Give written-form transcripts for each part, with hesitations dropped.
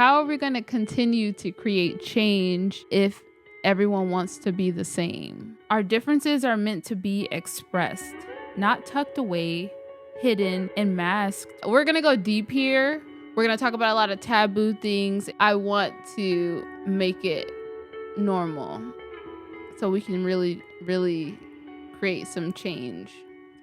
how are we going to continue to create change if everyone wants to be the same? Our differences are meant to be expressed, not tucked away, hidden, and masked. We're going to go deep here. We're going to talk about a lot of taboo things. I want to make it normal so we can really, really create some change.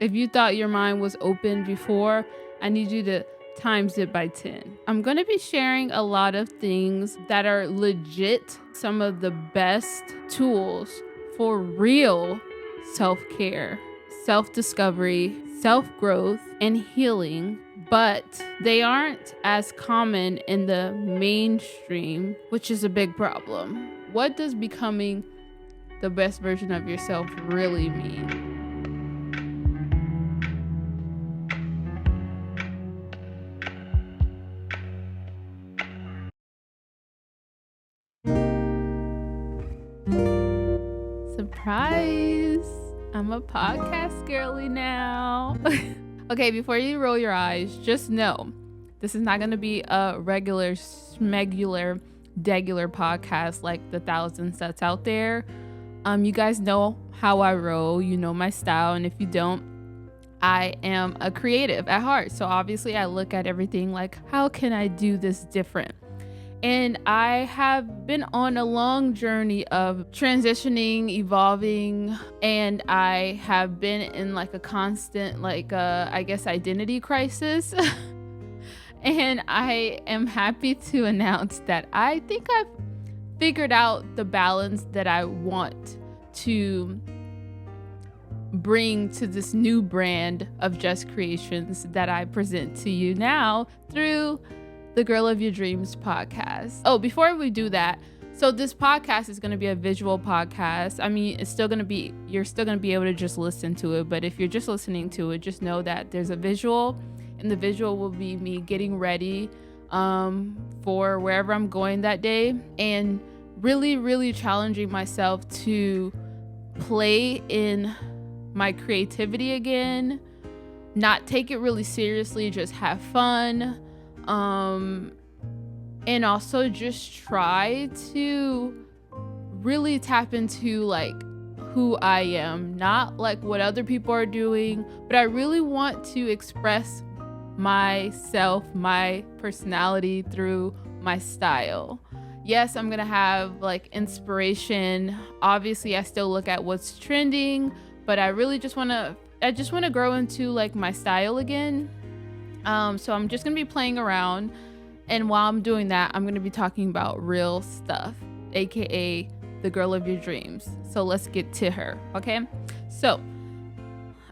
If you thought your mind was open before, I need you to times it by 10. I'm going to be sharing a lot of things that are legit, some of the best tools for real self-care, self-discovery, self-growth, and healing, but they aren't as common in the mainstream, which is a big problem. What does becoming the best version of yourself really mean? Surprise! I'm a podcast girly now. Okay, before you roll your eyes, just know this is not going to be a regular, smegular, degular podcast like the thousands that's out there. You guys know how I roll. You know my style. And if you don't, I am a creative at heart. So obviously I look at everything like, how can I do this different? And I have been on a long journey of transitioning, evolving, and I have been in like a constant, I guess, identity crisis. And I am happy to announce that I think I've figured out the balance that I want to bring to this new brand of Just Creations that I present to you now through the Girl of Your Dreams podcast. Oh, before we do that, so this podcast is going to be a visual podcast. I mean, you're still going to be able to just listen to it. But if you're just listening to it, just know that there's a visual, and the visual will be me getting ready for wherever I'm going that day, and really, really challenging myself to play in my creativity again, not take it really seriously, just have fun. And also just try to really tap into like who I am, not like what other people are doing, but I really want to express myself, my personality through my style. Yes, I'm gonna have like inspiration. Obviously, I still look at what's trending, but I really just wanna grow into like my style again. So I'm just gonna be playing around, and while I'm doing that, I'm gonna be talking about real stuff, aka the girl of your dreams. So let's get to her, okay? So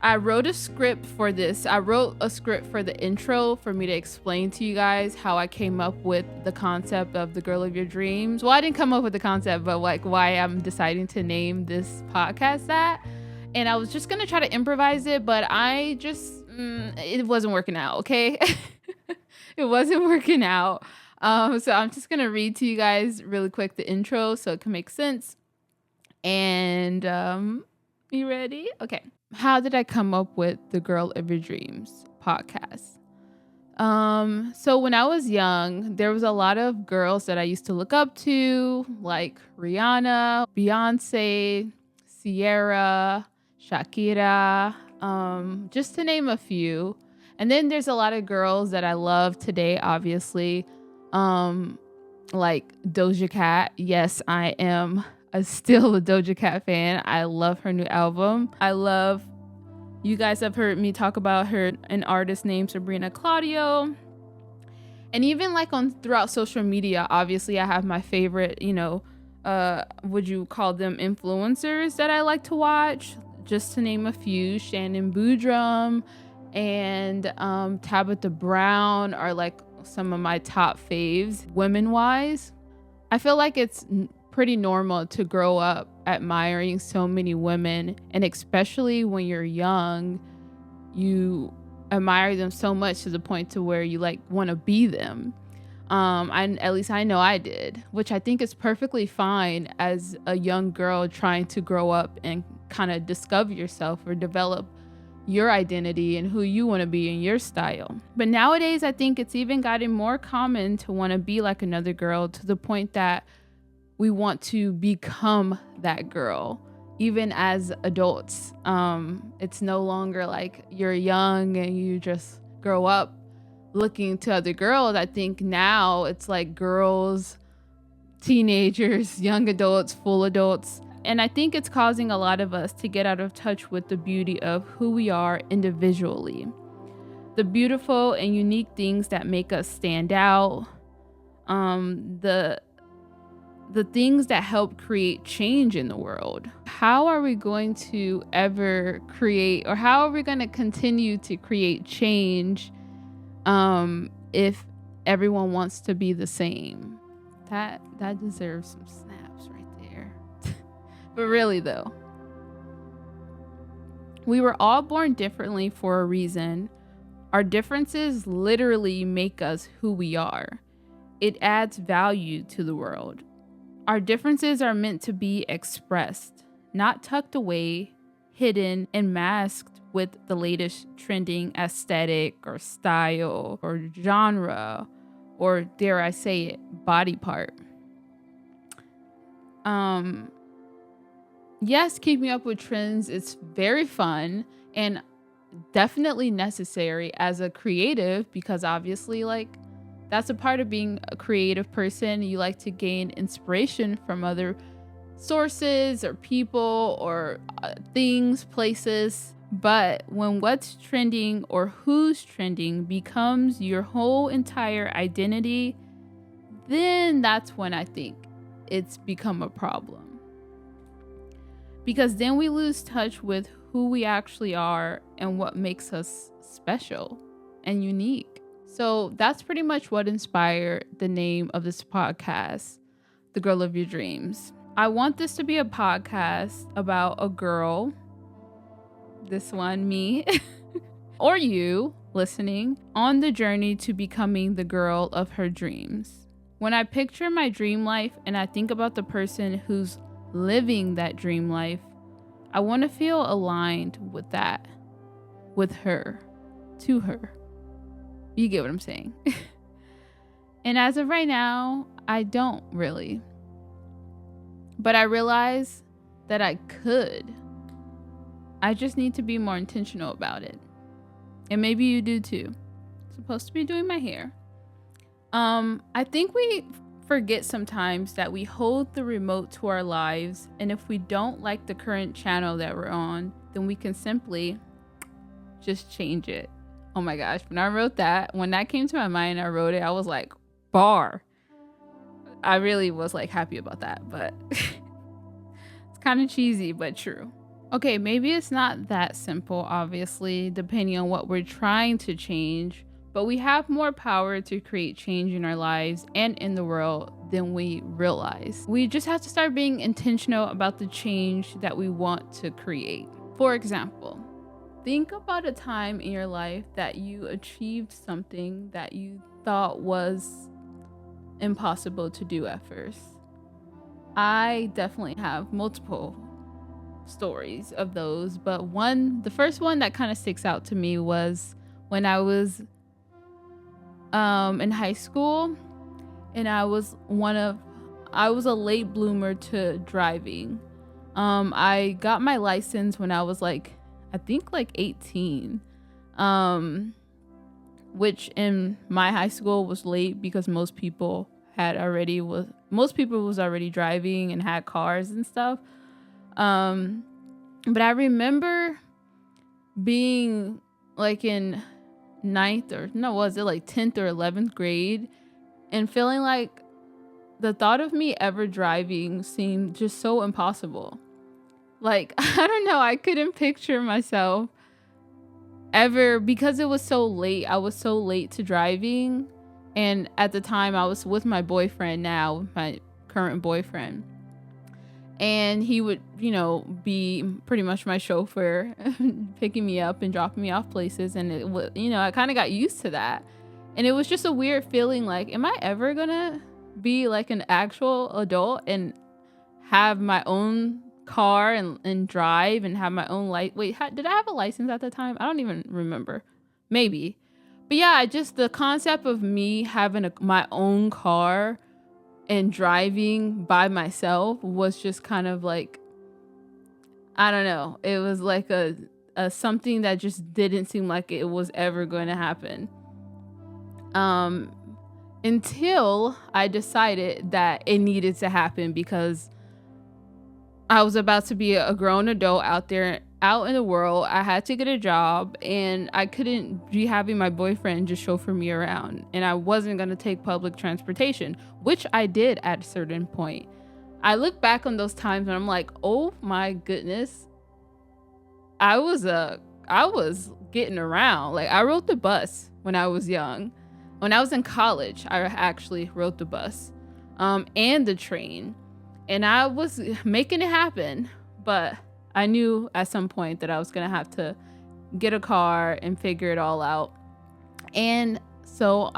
I wrote a script for this. I wrote a script for the intro for me to explain to you guys how I came up with the concept of the girl of your dreams. Well, I didn't come up with the concept, but like why I'm deciding to name this podcast that. And I was just gonna try to improvise it, but I just it wasn't working out, okay? It wasn't working out. So I'm just gonna read to you guys really quick the intro so it can make sense. And you ready? Okay. How did I come up with the Girl of Your Dreams podcast? So when I was young, there was a lot of girls that I used to look up to, like Rihanna, Beyonce, Sierra, Shakira, just to name a few. And then there's a lot of girls that I love today, obviously, like Doja Cat. Yes, I am still a Doja Cat fan. I love her new album. You guys have heard me talk about her, an artist named Sabrina Claudio. And even like throughout social media, obviously I have my favorite, would you call them influencers that I like to watch? Just to name a few, Shannon Boodram and Tabitha Brown are like some of my top faves, women-wise. I feel like it's pretty normal to grow up admiring so many women, and especially when you're young, you admire them so much to the point to where you like want to be them. At least I know I did, which I think is perfectly fine as a young girl trying to grow up and kind of discover yourself or develop your identity and who you want to be in your style. But nowadays, I think it's even gotten more common to want to be like another girl, to the point that we want to become that girl, even as adults. It's no longer like you're young and you just grow up looking to other girls. I think now it's like girls, teenagers, young adults, full adults. And I think it's causing a lot of us to get out of touch with the beauty of who we are individually. The beautiful and unique things that make us stand out. The things that help create change in the world. How are we going to ever create, or how are we going to continue to create change if everyone wants to be the same? That deserves some snaps right there. But really though, we were all born differently for a reason. Our differences literally make us who we are. It adds value to the world. Our differences are meant to be expressed, not tucked away, hidden, and masked with the latest trending aesthetic or style or genre, or dare I say it, body part. Yes, keeping up with trends is very fun and definitely necessary as a creative, because obviously, like, that's a part of being a creative person. You like to gain inspiration from other sources or people or things, places. But when what's trending or who's trending becomes your whole entire identity, then that's when I think it's become a problem. Because then we lose touch with who we actually are and what makes us special and unique. So that's pretty much what inspired the name of this podcast, The Girl of Your Dreams. I want this to be a podcast about a girl, this one, me, or you listening, on the journey to becoming the girl of her dreams. When I picture my dream life and I think about the person who's living that dream life, I want to feel aligned with that, with her, to her. You get what I'm saying? And as of right now, I don't really. But I realize that I could. I just need to be more intentional about it. And maybe you do too. I'm supposed to be doing my hair. I think we forget sometimes that we hold the remote to our lives, and if we don't like the current channel that we're on, then we can simply just change it. Oh my gosh, when that came to my mind, I wrote it, I was like, bar. I really was like happy about that, but it's kind of cheesy, but true. Okay, maybe it's not that simple, obviously, depending on what we're trying to change, but we have more power to create change in our lives and in the world than we realize. We just have to start being intentional about the change that we want to create. For example, think about a time in your life that you achieved something that you thought was impossible to do at first. I definitely have multiple stories of those, but the first one that kind of sticks out to me was when I was in high school, and I was a late bloomer to driving. I got my license when I was I think 18, which in my high school was late because most people was already driving and had cars and stuff. But I remember being in 10th or 11th grade and feeling like the thought of me ever driving seemed just so impossible. I don't know, I couldn't picture myself ever, because it was so late. I was so late to driving, and at the time I was with my boyfriend now, my current boyfriend, and he would, be pretty much my chauffeur, picking me up and dropping me off places, and it was, I kind of got used to that, and it was just a weird feeling am I ever gonna be an actual adult and have my own car and drive and have my own Wait, did I have a license at the time? I don't even remember. Maybe. But yeah, just the concept of me having my own car and driving by myself was just kind of like, I don't know. It was like a something that just didn't seem like it was ever going to happen. Until I decided that it needed to happen because I was about to be a grown adult out in the world. I had to get a job and I couldn't be having my boyfriend just chauffeur me around. And I wasn't going to take public transportation, which I did at a certain point. I look back on those times and I'm like, oh my goodness. I was getting around. Like, I rode the bus when I was young. When I was in college, I actually rode the bus and the train. And I was making it happen. But I knew at some point that I was going to have to get a car and figure it all out. And so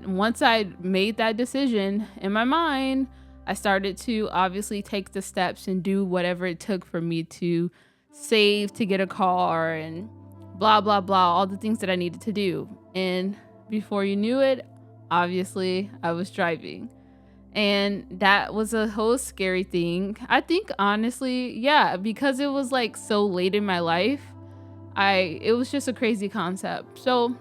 once I made that decision in my mind, I started to obviously take the steps and do whatever it took for me to save to get a car and blah, blah, blah, all the things that I needed to do. And before you knew it, obviously I was driving. And that was a whole scary thing. I think honestly, yeah, because it was like so late in my life, it was just a crazy concept. So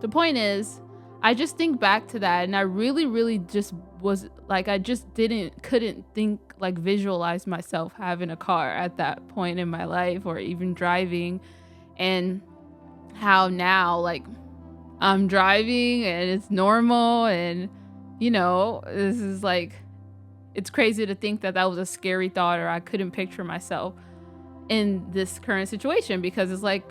the point is, I just think back to that and I really, really just was like, I just couldn't think, like visualize myself having a car at that point in my life or even driving. And how now, like, I'm driving and it's normal and, you know, this is like, it's crazy to think that was a scary thought or I couldn't picture myself in this current situation because it's like,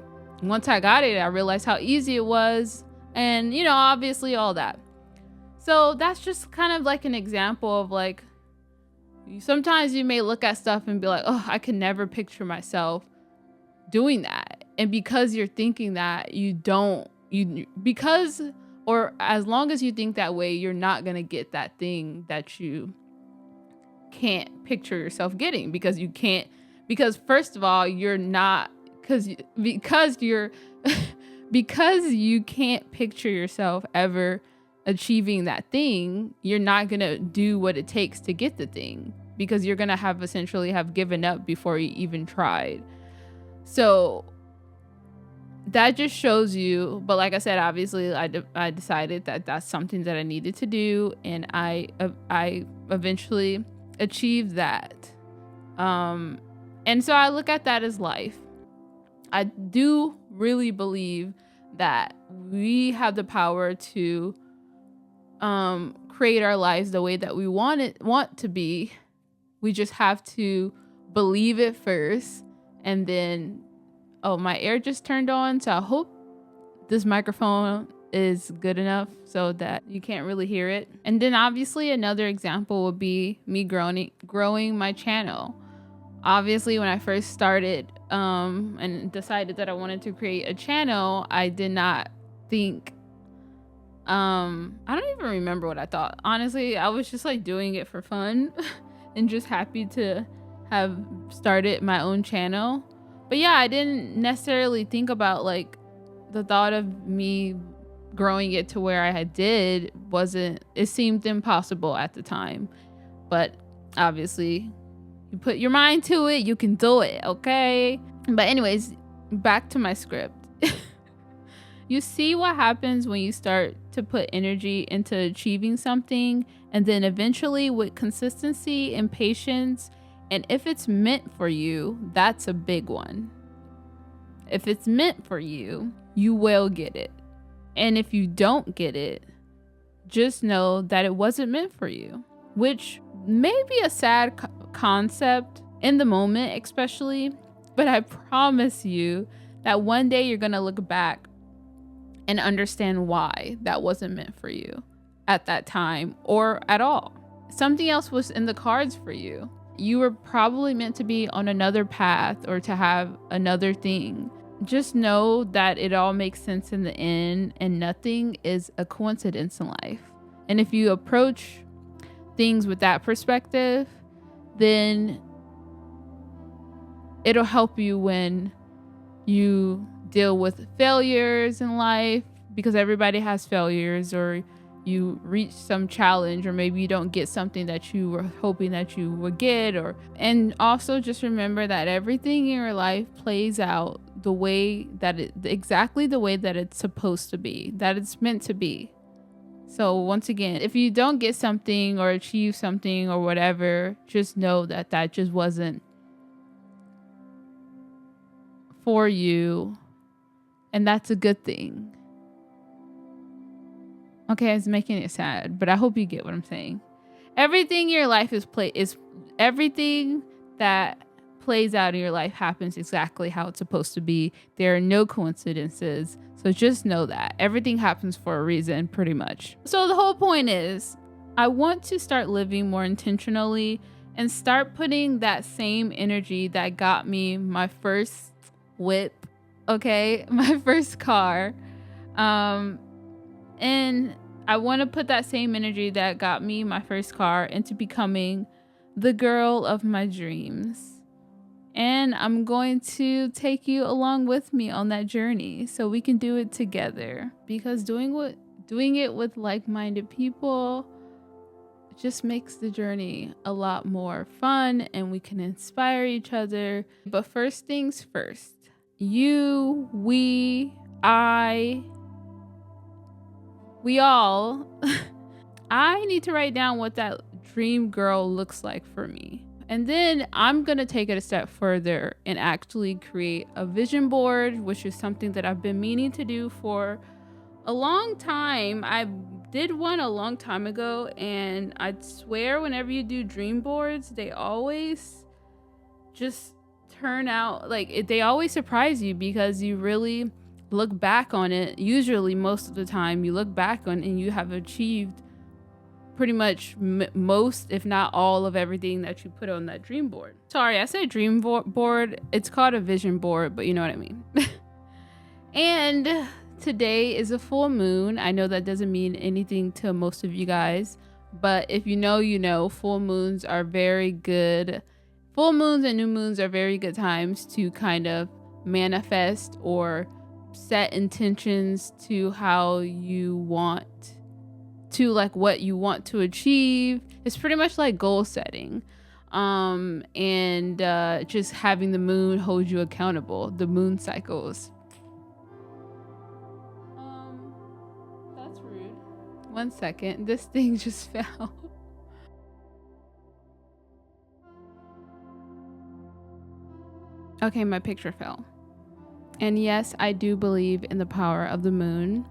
once I got it, I realized how easy it was and, you know, obviously all that. So that's just kind of like an example of like, sometimes you may look at stuff and be like, oh, I could never picture myself doing that. And because you're thinking that, or as long as you think that way, you're not going to get that thing that you can't picture yourself getting because first of all, you're not, because you can't picture yourself ever achieving that thing, you're not going to do what it takes to get the thing because you're going to essentially have given up before you even tried. So that just shows you, but like I said, obviously I decided that that's something that I needed to do and I eventually achieved that. And so I look at that as life. I do really believe that we have the power to create our lives the way that we want to be. We just have to believe it first. And then, oh, my air just turned on. So I hope this microphone is good enough so that you can't really hear it. And then obviously another example would be me growing my channel. Obviously, when I first started and decided that I wanted to create a channel, I did not think, I don't even remember what I thought. Honestly, I was just like doing it for fun and just happy to have started my own channel. But yeah, I didn't necessarily think about like the thought of me growing it to where I did it seemed impossible at the time. But obviously, you put your mind to it, you can do it, okay? But anyways, back to my script. You see what happens when you start to put energy into achieving something, and then eventually with consistency and patience, and if it's meant for you, that's a big one. If it's meant for you, you will get it. And if you don't get it, just know that it wasn't meant for you, which may be a sad concept in the moment, especially, but I promise you that one day you're going to look back and understand why that wasn't meant for you at that time or at all. Something else was in the cards for you. You were probably meant to be on another path or to have another thing. Just know that it all makes sense in the end and nothing is a coincidence in life. And if you approach things with that perspective, then it'll help you when you deal with failures in life, because everybody has failures, or you reach some challenge, or maybe you don't get something that you were hoping that you would get. And also just remember that everything in your life plays out the way that exactly the way that it's supposed to be, that it's meant to be. So once again, if you don't get something or achieve something or whatever, just know that that just wasn't for you, and that's a good thing. Okay, it's making it sad, but I hope you get what I'm saying. Everything in your life is everything that plays out in your life happens exactly how it's supposed to be. There are no coincidences. So just know that everything happens for a reason, pretty much. So the whole point is, I want to start living more intentionally and start putting that same energy that got me my first whip, okay, my first car, and I want to put that same energy that got me my first car into becoming the girl of my dreams. And I'm going to take you along with me on that journey so we can do it together. Because doing it with like-minded people just makes the journey a lot more fun, and we can inspire each other. But first things first, you, we all, I need to write down what that dream girl looks like for me. And then I'm going to take it a step further and actually create a vision board, which is something that I've been meaning to do for a long time. I did one a long time ago, and I swear whenever you do dream boards, they always just turn out like they always surprise you, because you really look back on it. Usually most of the time you look back on it and you have achieved pretty much most, if not all, of everything that you put on that dream board. Sorry, I said dream board. It's called a vision board, but you know what I mean. And today is a full moon. I know that doesn't mean anything to most of you guys, but if you know, you know, full moons are very good. Full moons and new moons are very good times to kind of manifest or set intentions to how you want to, like, what you want to achieve. It's pretty much like goal setting, and just having the moon hold you accountable, the moon cycles. That's rude. 1 second, this thing just fell. Okay, my picture fell. And yes, I do believe in the power of the moon,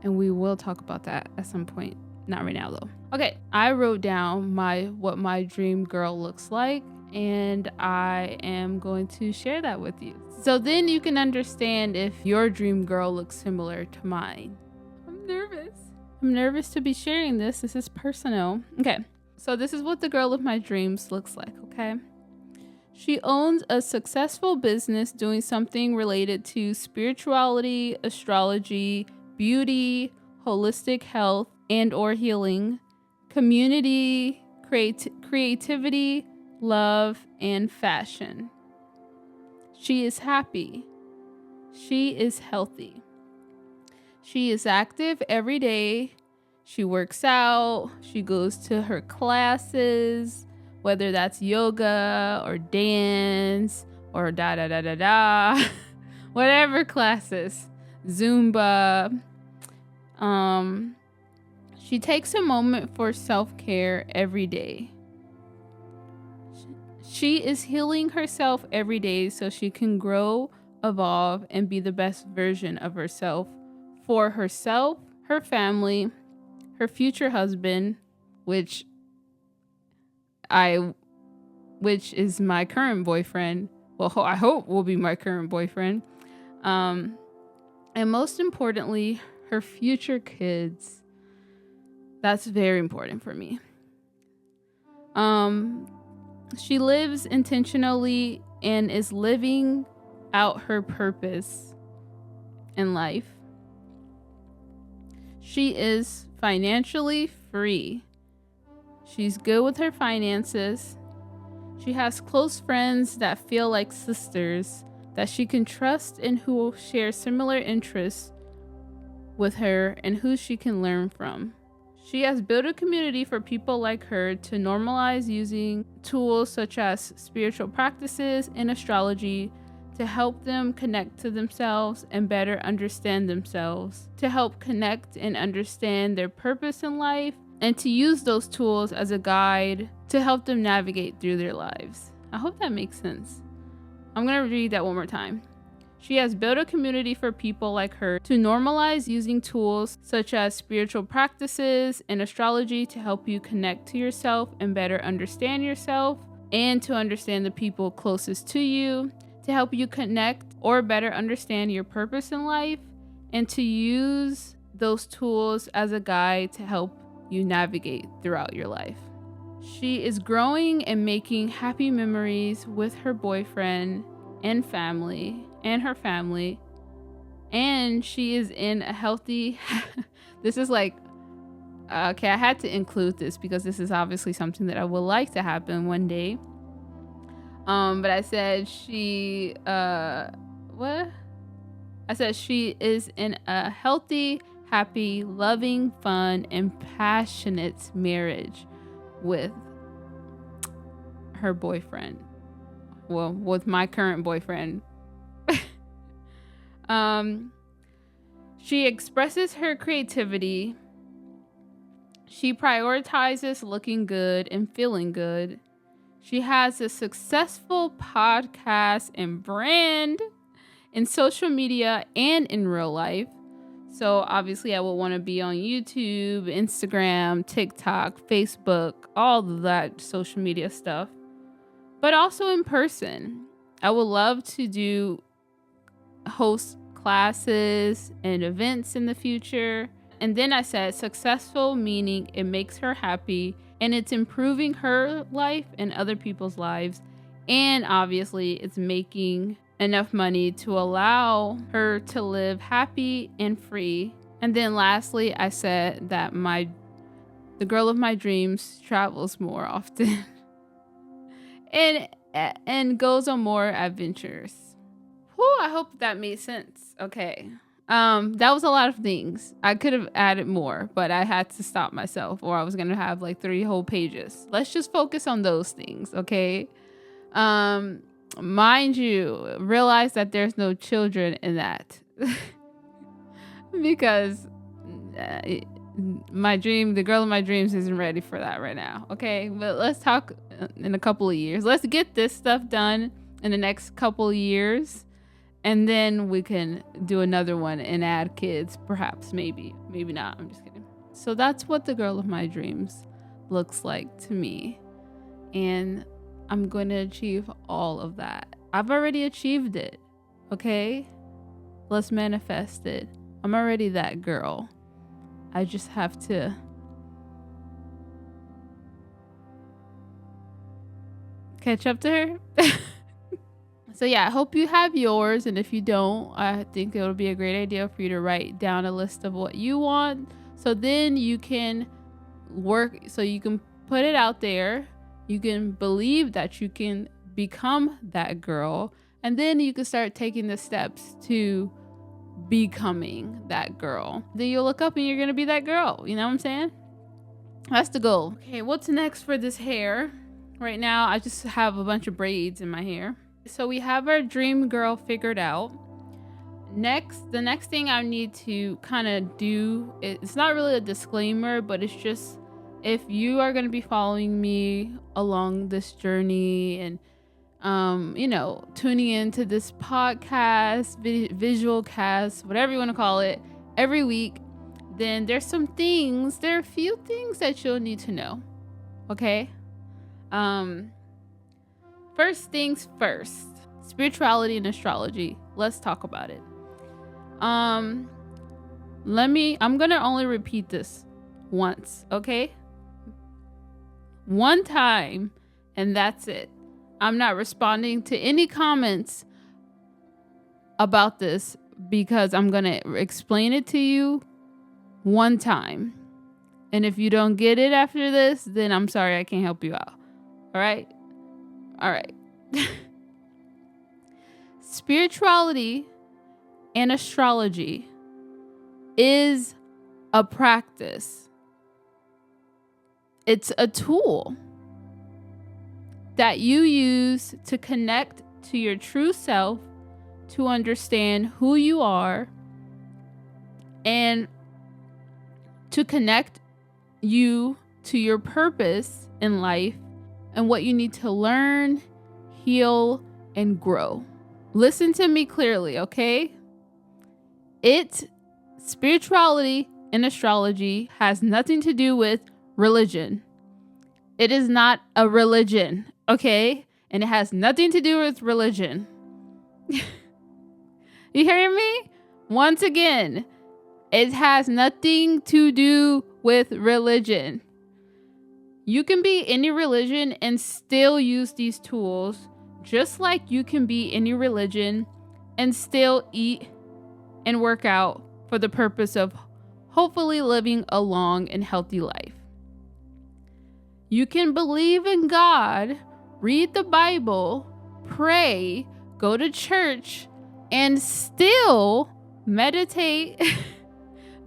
and we will talk about that at some point. Not right now though. Okay, I wrote down what my dream girl looks like, and I am going to share that with you. So then you can understand if your dream girl looks similar to mine. I'm nervous to be sharing this. This is personal. Okay, so this is what the girl of my dreams looks like, okay? She owns a successful business doing something related to spirituality, astrology, beauty, holistic health and or healing, community, creativity, love, and fashion. She is happy. She is healthy. She is active every day. She works out. She goes to her classes, whether that's yoga or dance or whatever classes, Zumba. She takes a moment for self-care every day. She is healing herself every day so she can grow, evolve, and be the best version of herself for herself, her family, her future husband, which is my current boyfriend. Well, I hope will be my current boyfriend. And most importantly, her future kids. That's very important for me. She lives intentionally and is living out her purpose in life. She is financially free. She's good with her finances. She has close friends that feel like sisters that she can trust and who will share similar interests with her and who she can learn from. She has built a community for people like her to normalize using tools such as spiritual practices and astrology to help them connect to themselves and better understand themselves, to help connect and understand their purpose in life, and to use those tools as a guide to help them navigate through their lives. I hope that makes sense. I'm going to read that one more time. She has built a community for people like her to normalize using tools such as spiritual practices and astrology to help you connect to yourself and better understand yourself, and to understand the people closest to you, to help you connect or better understand your purpose in life, and to use those tools as a guide to help you navigate throughout your life. She is growing and making happy memories with her boyfriend and family and her family, and she is in a healthy this is like okay, I had to include this because this is obviously something that I would like to happen one day. But I said she what? I said she is in a healthy, happy, loving, fun, and passionate marriage with her boyfriend. Well, with my current boyfriend. She expresses her creativity. She prioritizes looking good and feeling good. She has a successful podcast and brand in social media and in real life. So obviously I would want to be on YouTube, Instagram, TikTok, Facebook, all of that social media stuff. But also in person. I would love to host classes and events in the future. And then I said successful, meaning it makes her happy and it's improving her life and other people's lives. And obviously it's making enough money to allow her to live happy and free. And then lastly, I said that the girl of my dreams travels more often and goes on more adventures. Whew, I hope that made sense. Okay. That was a lot of things. I could have added more, but I had to stop myself or I was going to have like 3 whole pages. Let's just focus on those things, okay? Mind you, realize that there's no children in that. Because the girl of my dreams isn't ready for that right now, okay? But let's talk in a couple of years. Let's get this stuff done in the next couple of years. And then we can do another one and add kids, perhaps, maybe not. I'm just kidding. So that's what the girl of my dreams looks like to me. And I'm going to achieve all of that. I've already achieved it. Okay? Let's manifest it. I'm already that girl. I just have to catch up to her. So yeah, I hope you have yours, and if you don't, I think it'll be a great idea for you to write down a list of what you want, so then you can put it out there, you can believe that you can become that girl, and then you can start taking the steps to becoming that girl. Then you'll look up and you're gonna be that girl, you know what I'm saying? That's the goal. Okay, what's next for this hair? Right now, I just have a bunch of braids in my hair. So we have our dream girl figured out. The next thing I need to kind of do, it's not really a disclaimer, but it's just if you are going to be following me along this journey and, tuning into this podcast, visual cast, whatever you want to call it, every week, then there are a few things that you'll need to know. Okay? First things first, spirituality and astrology. Let's talk about it. I'm going to only repeat this once, okay? One time, and that's it. I'm not responding to any comments about this because I'm going to explain it to you one time. And if you don't get it after this, then I'm sorry, I can't help you out. All right? All right. Spirituality and astrology is a practice. It's a tool that you use to connect to your true self, to understand who you are, and to connect you to your purpose in life and what you need to learn, heal, and grow. Listen to me clearly, okay? Spirituality and astrology has nothing to do with religion. It is not a religion, okay? And it has nothing to do with religion. You hearing me? Once again, it has nothing to do with religion. You can be any religion and still use these tools, just like you can be any religion and still eat and work out for the purpose of hopefully living a long and healthy life. You can believe in God, read the Bible, pray, go to church, and still meditate,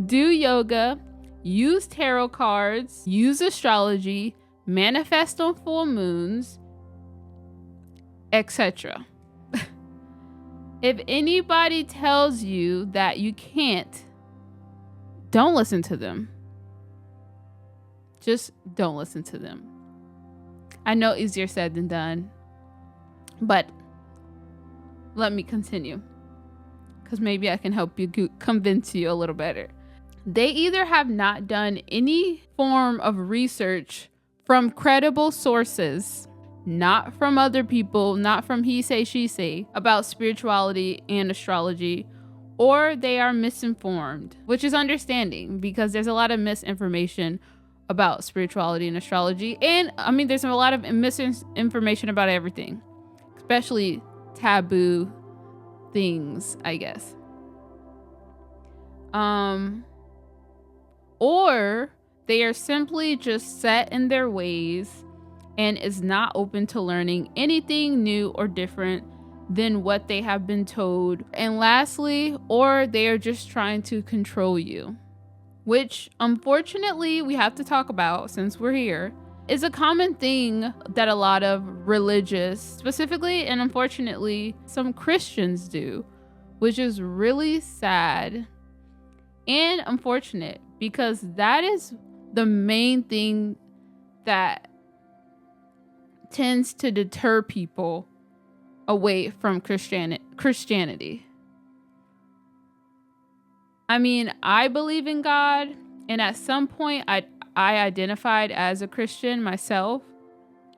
do yoga, use tarot cards, use astrology, manifest on full moons, etc. If anybody tells you that you can't, don't listen to them. Just don't listen to them. I know easier said than done, but let me continue, because maybe I can help you convince you a little better. They either have not done any form of research from credible sources, not from other people, not from he say, she say, about spirituality and astrology, or they are misinformed, which is understanding because there's a lot of misinformation about spirituality and astrology. And I mean, there's a lot of misinformation about everything, especially taboo things, I guess. Or they are simply just set in their ways and is not open to learning anything new or different than what they have been told. And lastly, or they are just trying to control you, which unfortunately we have to talk about since we're here, is a common thing that a lot of religious, specifically and unfortunately some Christians do, which is really sad and unfortunate, because that is the main thing that tends to deter people away from Christianity. I mean, I believe in God, and at some point I identified as a Christian myself,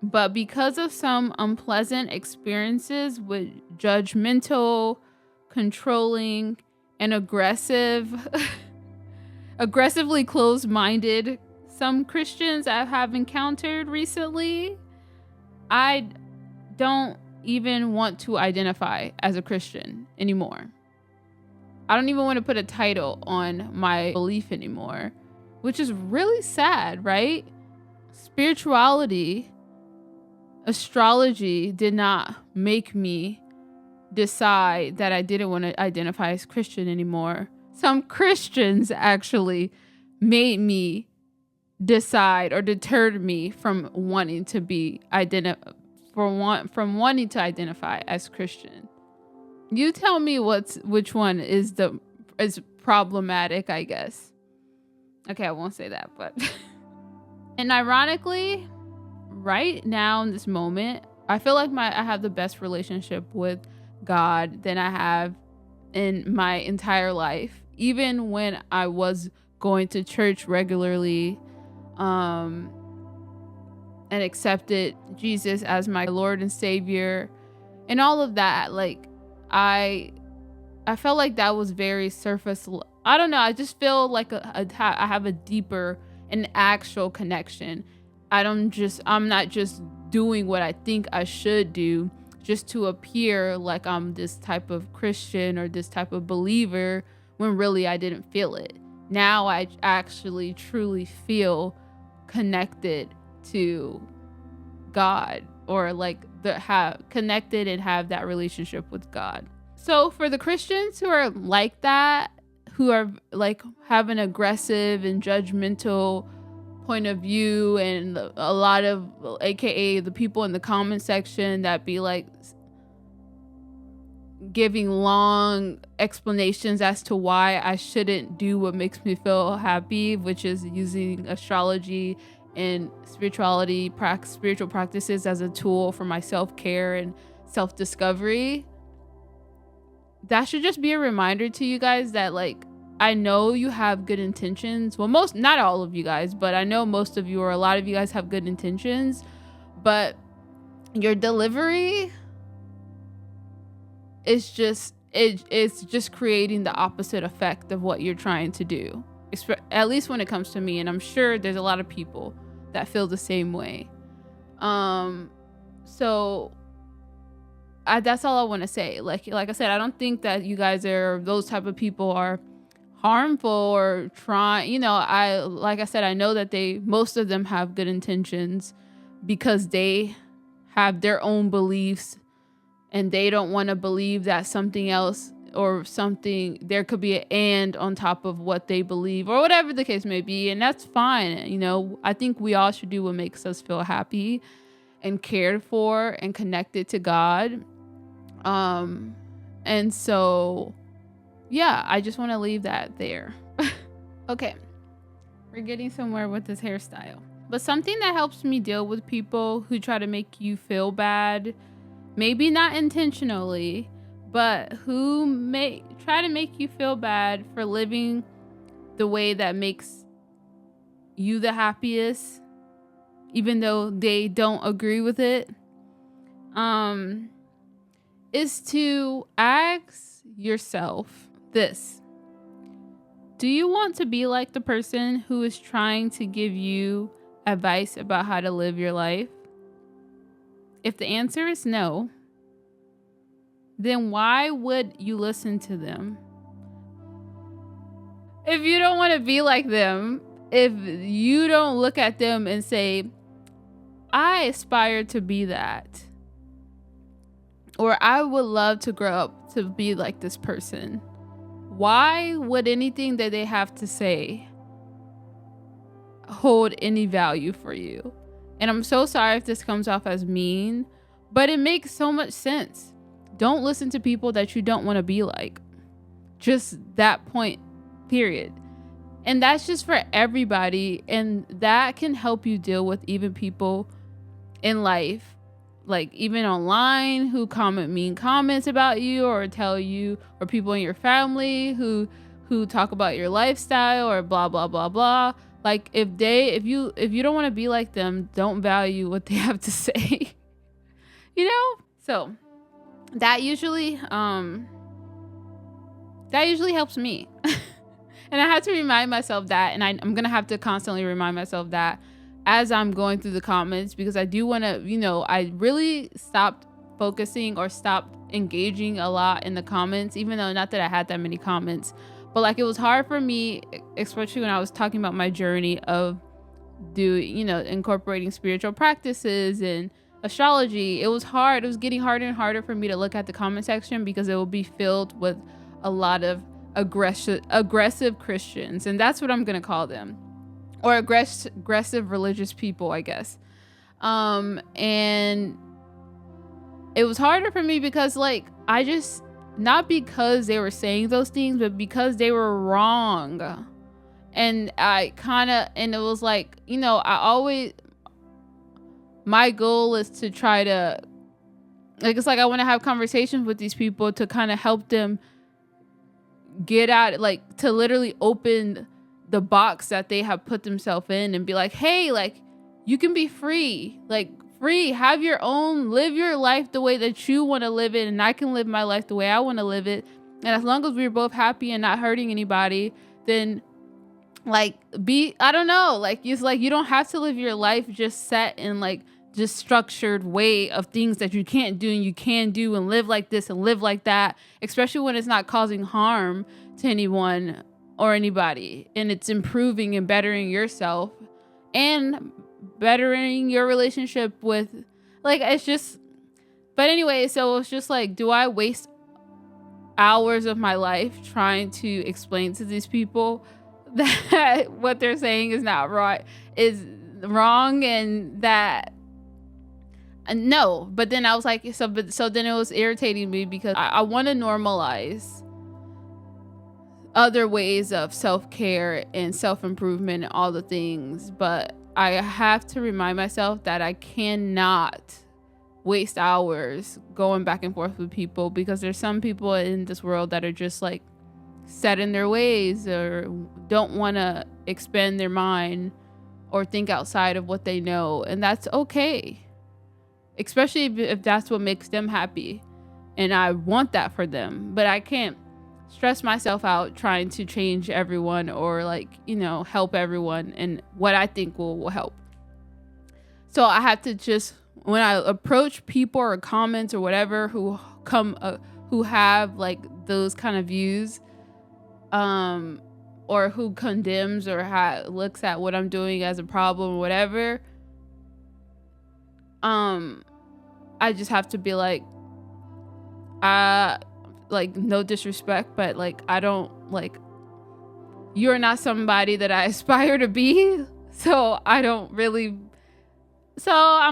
but because of some unpleasant experiences with judgmental, controlling, and aggressively closed-minded some Christians I have encountered recently, I don't even want to identify as a Christian anymore. I don't even want to put a title on my belief anymore, which is really sad, right? Spirituality, astrology did not make me decide that I didn't want to identify as Christian anymore. Some Christians actually made me decide or deterred me from wanting to be from wanting to identify as Christian. You tell me which one is problematic, I guess. Okay, I won't say that, but and ironically, right now in this moment, I feel like I have the best relationship with God than I have in my entire life. Even when I was going to church regularly, and accepted Jesus as my Lord and Savior and all of that, like I felt like that was very surface. I don't know, I just feel like I have a deeper and actual connection. I'm not just doing what I think I should do just to appear like I'm this type of Christian or this type of believer when really I didn't feel it. Now I actually truly feel connected to God or like the have connected and have that relationship with God. So for the Christians who are like that, who are like have an aggressive and judgmental point of view, and a lot of aka the people in the comment section that be like giving long explanations as to why I shouldn't do what makes me feel happy, which is using astrology and spirituality, spiritual practices as a tool for my self-care and self-discovery. That should just be a reminder to you guys that, like, I know you have good intentions. Well, not all of you guys, but I know most of you, or a lot of you guys, have good intentions, but your delivery is just it's just creating the opposite effect of what you're trying to do. At least when it comes to me, and I'm sure there's a lot of people that feel the same way. So that's all I want to say. Like I said, I don't think that you guys are, those type of people are harmful or trying, like I said, I know that most of them have good intentions because they have their own beliefs and they don't want to believe that something else or something, there could be an and on top of what they believe or whatever the case may be. And that's fine. I think we all should do what makes us feel happy and cared for and connected to God. And so, yeah, I just want to leave that there. Okay. We're getting somewhere with this hairstyle. But something that helps me deal with people who try to make you feel bad, maybe not intentionally, but who may try to make you feel bad for living the way that makes you the happiest, even though they don't agree with it, is to ask yourself this: do you want to be like the person who is trying to give you advice about how to live your life? If the answer is no, then why would you listen to them? If you don't want to be like them, if you don't look at them and say, I aspire to be that, or I would love to grow up to be like this person, why would anything that they have to say hold any value for you? And I'm so sorry if this comes off as mean, but it makes so much sense. Don't listen to people that you don't want to be like. Just that point, period. And that's just for everybody. And that can help you deal with even people in life, like even online, who comment mean comments about you or tell you, or people in your family who talk about your lifestyle or blah, blah, blah, blah. Like if you don't want to be like them, don't value what they have to say. So that usually helps me. And I have to remind myself that, and I'm gonna have to constantly remind myself that as I'm going through the comments, because I do want to, I really stopped focusing or stopped engaging a lot in the comments, even though not that I had that many comments, but like it was hard for me, especially when I was talking about my journey of incorporating spiritual practices and astrology. It was hard. It was getting harder and harder for me to look at the comment section because it will be filled with a lot of aggressive Christians, and that's what I'm gonna call them, or aggressive religious people, I guess. And it was harder for me because I just, not because they were saying those things, but because they were wrong. And and it was my goal is to try to, I want to have conversations with these people to kind of help them get out, to literally open the box that they have put themselves in and be like, hey, you can be free, have your own, live your life the way that you want to live it, and I can live my life the way I want to live it. And as long as we're both happy and not hurting anybody, then I don't know, you don't have to live your life just set in just structured way of things that you can't do and you can do, and live like this and live like that, especially when it's not causing harm to anyone or anybody, and it's improving and bettering yourself and bettering your relationship with Like, it's just, but anyway, so it's just like, do I waste hours of my life trying to explain to these people that what they're saying is not right, is wrong, and that no. But then I was like, so then it was irritating me because I want to normalize other ways of self-care and self-improvement and all the things, but I have to remind myself that I cannot waste hours going back and forth with people, because there's some people in this world that are just like set in their ways or don't want to expand their mind or think outside of what they know, and that's okay, especially if that's what makes them happy, and I want that for them. But I can't stress myself out trying to change everyone or like, help everyone and what I think will help. So I have to just, when I approach people or comments or whatever who have like those kind of views, or who condemns or looks at what I'm doing as a problem or whatever, I just have to be like, no disrespect, but like, I don't like, you're not somebody that I aspire to be. So I'm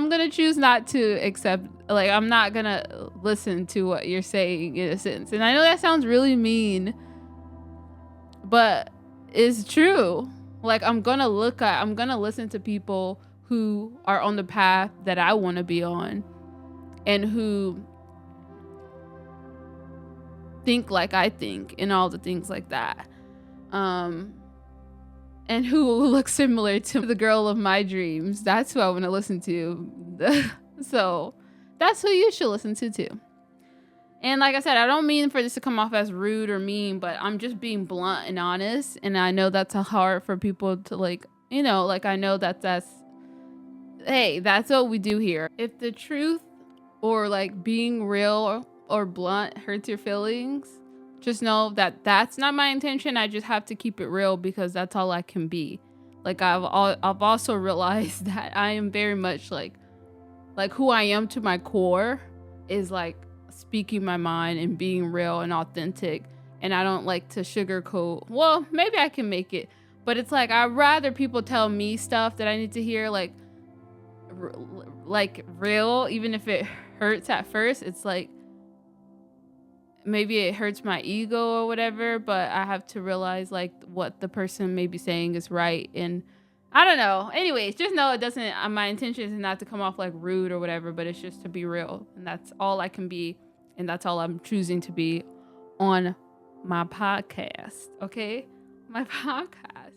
going to choose not to accept, like, I'm not going to listen to what you're saying in a sense. And I know that sounds really mean, but it's true. Like, I'm going to listen to people who are on the path that I want to be on and who think like I think and all the things like that. And who looks similar to the girl of my dreams. That's who I want to listen to. So that's who you should listen to too. And like I said, I don't mean for this to come off as rude or mean, but I'm just being blunt and honest. And I know that's hard for people to like, like, I know that's what we do here. If the truth or like being real or blunt hurts your feelings, just know that that's not my intention. I just have to keep it real because that's all I can be. Like, I've also realized that I am very much like who I am to my core is like speaking my mind and being real and authentic. And I don't like to sugarcoat. Well, maybe I can make it, but it's like, I'd rather people tell me stuff that I need to hear, like real, even if it hurts at first. It's like, maybe it hurts my ego or whatever, but I have to realize like what the person may be saying is right. And I don't know. Anyways, just know it doesn't, my intention is not to come off like rude or whatever, but it's just to be real. And that's all I can be. And that's all I'm choosing to be on my podcast. Okay? My podcast.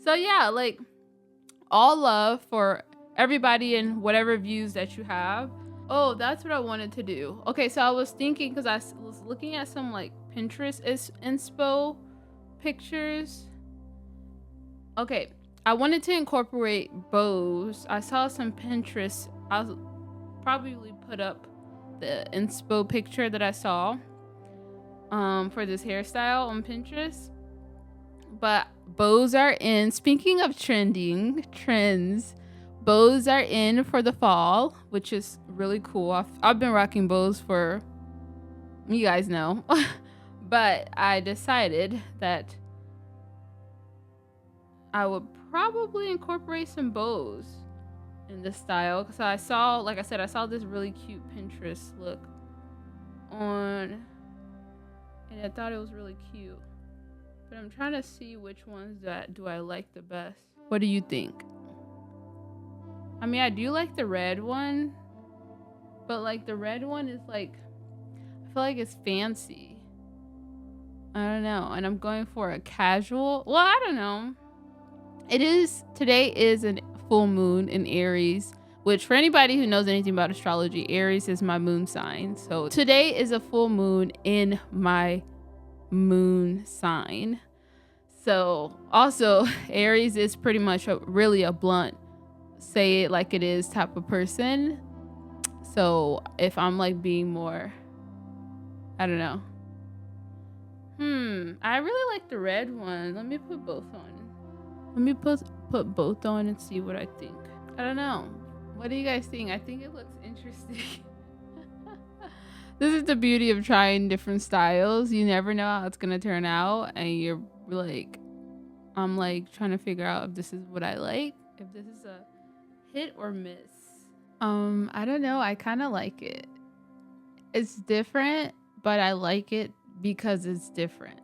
So yeah, like, all love for everybody and whatever views that you have. Oh, that's what I wanted to do. Okay, so I was thinking, because I was looking at some like Pinterest inspo pictures. Okay, I wanted to incorporate bows. I saw some Pinterest. I'll probably put up the inspo picture that I saw for this hairstyle on Pinterest. But bows are in. Speaking of trends, bows are in for the fall, which is really cool. I've been rocking bows for, you guys know, but I decided that I would probably incorporate some bows in this style, because I saw, like I said, I saw this really cute Pinterest look on, and I thought it was really cute. But I'm trying to see which ones do I like the best. What do you think? I mean, I do like the red one, but like the red one is like, I feel like it's fancy. I don't know. And I'm going for a casual. Well, I don't know. Today is a full moon in Aries, which for anybody who knows anything about astrology, Aries is my moon sign. So today is a full moon in my moon sign. So also Aries is pretty much really a blunt, say it like it is type of person. So if I'm like being more, I don't know. I really like the red one. Let me put both on. Let me put both on and see what I think. I don't know. What do you guys think? I think it looks interesting. This is the beauty of trying different styles. You never know how it's gonna turn out, and you're like, I'm like trying to figure out if this is what I like, if this is a hit or miss. I don't know. I kind of like it. It's different, but I like it because it's different.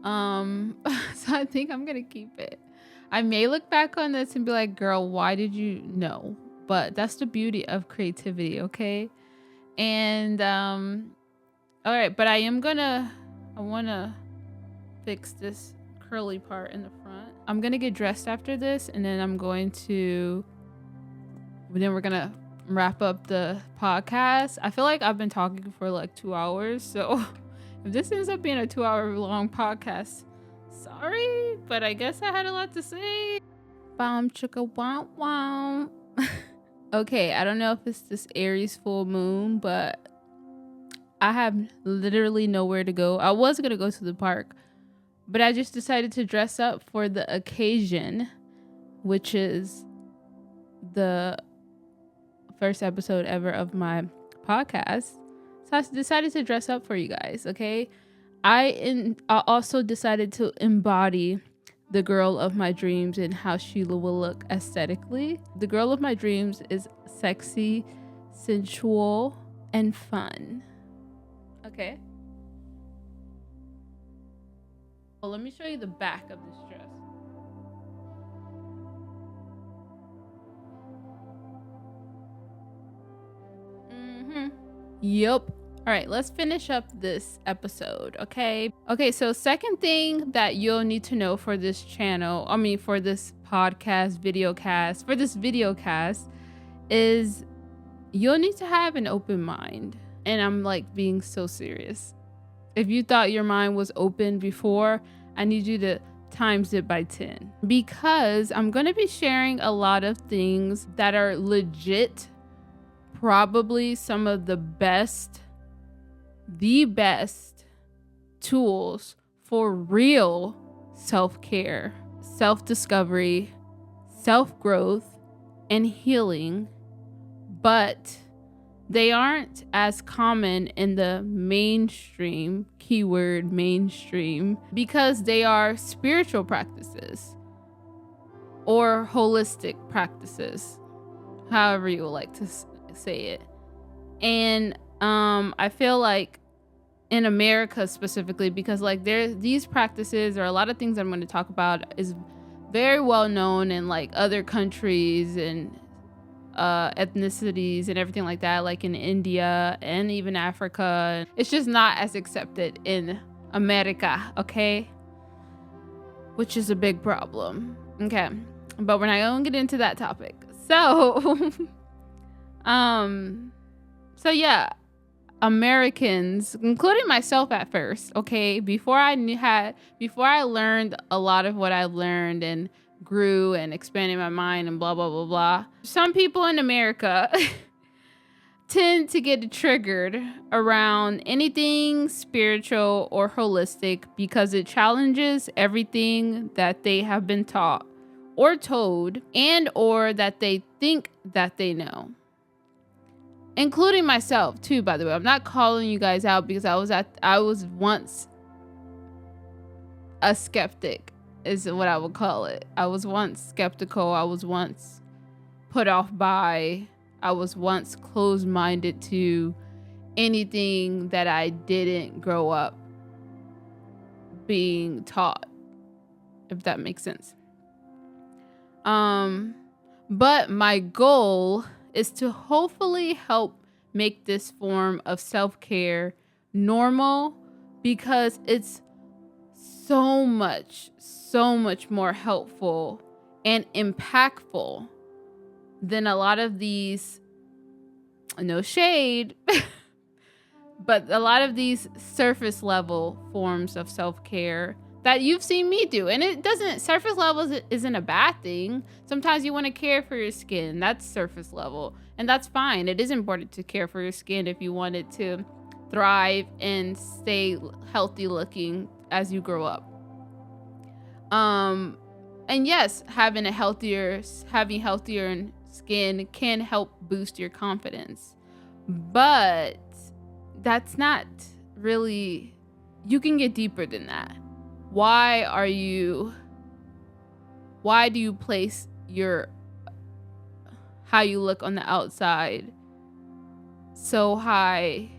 So I think I'm gonna keep it. I may look back on this and be like, girl, why did you know? But that's the beauty of creativity, okay? And all right, but I wanna fix this curly part in the front. I'm gonna get dressed after this, and then we're gonna wrap up the podcast. I feel like I've been talking for like 2 hours, so if this ends up being a 2-hour long podcast, sorry, but I guess I had a lot to say. Bam chicka wow wow. Okay, I don't know if it's this Aries full moon, but I have literally nowhere to go. I was gonna go to the park, but I just decided to dress up for the occasion, which is the first episode ever of my podcast. So I decided to dress up for you guys, okay? I also decided to embody the girl of my dreams and how she will look aesthetically. The girl of my dreams is sexy, sensual, and fun. Okay. Well, let me show you the back of this dress. Yup. All right, let's finish up this episode, okay? Okay, so second thing that you'll need to know for this channel, for this podcast, videocast, is you'll need to have an open mind. And I'm like being so serious. If you thought your mind was open before, I need you to times it by 10. Because I'm going to be sharing a lot of things that are legit, probably some of the best tools for real self-care, self-discovery, self-growth, and healing, but they aren't as common in the mainstream, keyword mainstream, because they are spiritual practices or holistic practices, however you would like to say it. And I feel like in America specifically, because like these practices or a lot of things I'm going to talk about is very well known in like other countries and ethnicities and everything like that, like in India and even Africa. It's just not as accepted in America, okay? Which is a big problem. Okay, but we're not gonna get into that topic. So so yeah, Americans, including myself at first, okay, before I learned a lot of what I've learned and grew and expanded my mind and blah blah blah blah, some people in America tend to get triggered around anything spiritual or holistic because it challenges everything that they have been taught or told and or that they think that they know. Including myself too, by the way. I'm not calling you guys out because I was once a skeptic, is what I would call it. I was once skeptical. I was once put off by. I was once closed-minded to anything that I didn't grow up being taught, if that makes sense. But my goal is to hopefully help make this form of self-care normal, because it's so much more helpful and impactful than a lot of these, no shade, but a lot of these surface level forms of self-care that you've seen me do. And surface level isn't a bad thing. Sometimes you want to care for your skin. That's surface level. And that's fine. It is important to care for your skin if you want it to thrive and stay healthy looking as you grow up. And yes, having healthier and skin can help boost your confidence. But that's not really, you can get deeper than that. Why do you place how you look on the outside so high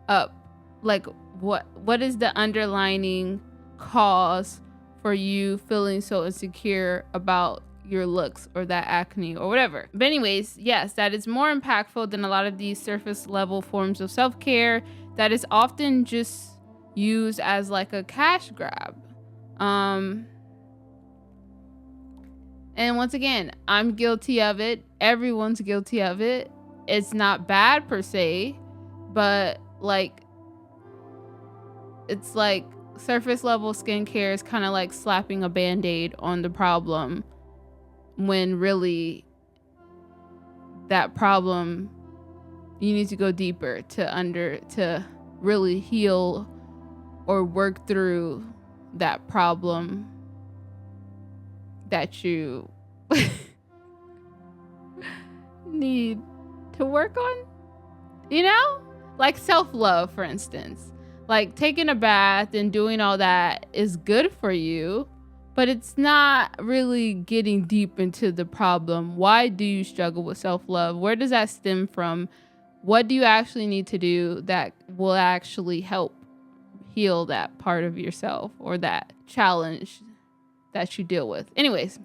up? Like, what is the underlining cause for you feeling so insecure about your looks or that acne or whatever? But anyways, yes, that is more impactful than a lot of these surface level forms of self-care that is often just used as like a cash grab. And once again, I'm guilty of it. Everyone's guilty of it. It's not bad per se, but like, it's like surface level skincare is kind of like slapping a band-aid on the problem, when really that problem, you need to go deeper to really heal or work through that problem that you need to work on, like self-love, for instance. Like taking a bath and doing all that is good for you, but it's not really getting deep into the problem. Why do you struggle with self-love? Where does that stem from? What do you actually need to do that will actually help heal that part of yourself or that challenge that you deal with? Anyways,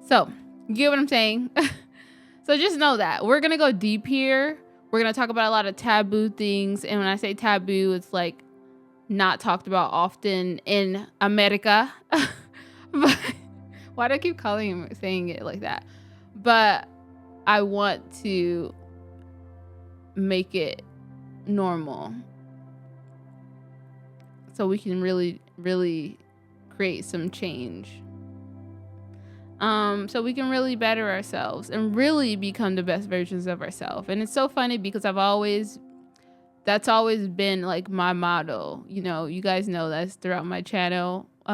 so you get what I'm saying? So just know that we're going to go deep here. We're going to talk about a lot of taboo things. And when I say taboo, it's like not talked about often in America. But why do I keep saying it like that? But I want to make it normal so we can really, really create some change. So we can really better ourselves and really become the best versions of ourselves. And it's so funny because that's always been like my motto. You guys know that's throughout my channel. But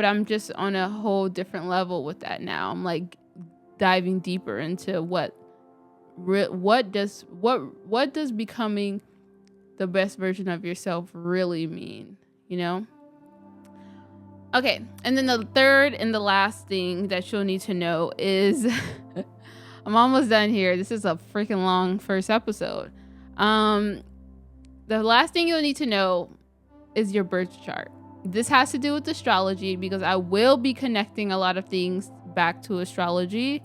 I'm just on a whole different level with that now. I'm like diving deeper into what does becoming the best version of yourself really mean, Okay, and then the third and the last thing that you'll need to know is I'm almost done here. This is a freaking long first episode. The last thing you'll need to know is your birth chart. This has to do with astrology because I will be connecting a lot of things back to astrology,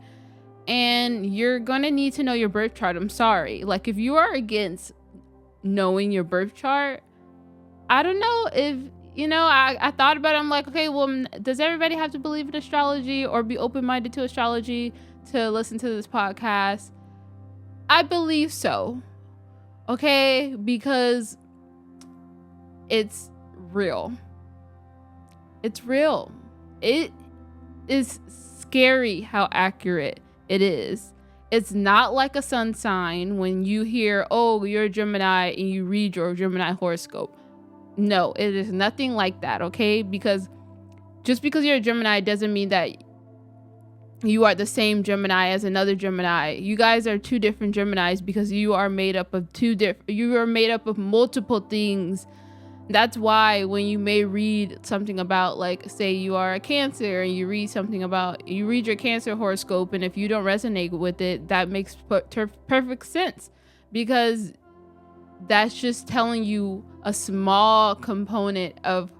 and you're going to need to know your birth chart. I'm sorry. Like, if you are against knowing your birth chart, I don't know if I thought about it. I'm like, okay, well, does everybody have to believe in astrology or be open-minded to astrology to listen to this podcast? I believe so. Okay? Because it's real. It's real. It is scary how accurate it is. It's not like a sun sign when you hear, oh, you're a Gemini, and you read your Gemini horoscope. No, it is nothing like that, okay? Because just because you're a Gemini doesn't mean that you are the same Gemini as another Gemini. You guys are two different Geminis because you are made up of multiple things. That's why when you may read something about, like, say you are a Cancer and you read your Cancer horoscope, and if you don't resonate with it, that makes perfect sense, because that's just telling you a small component of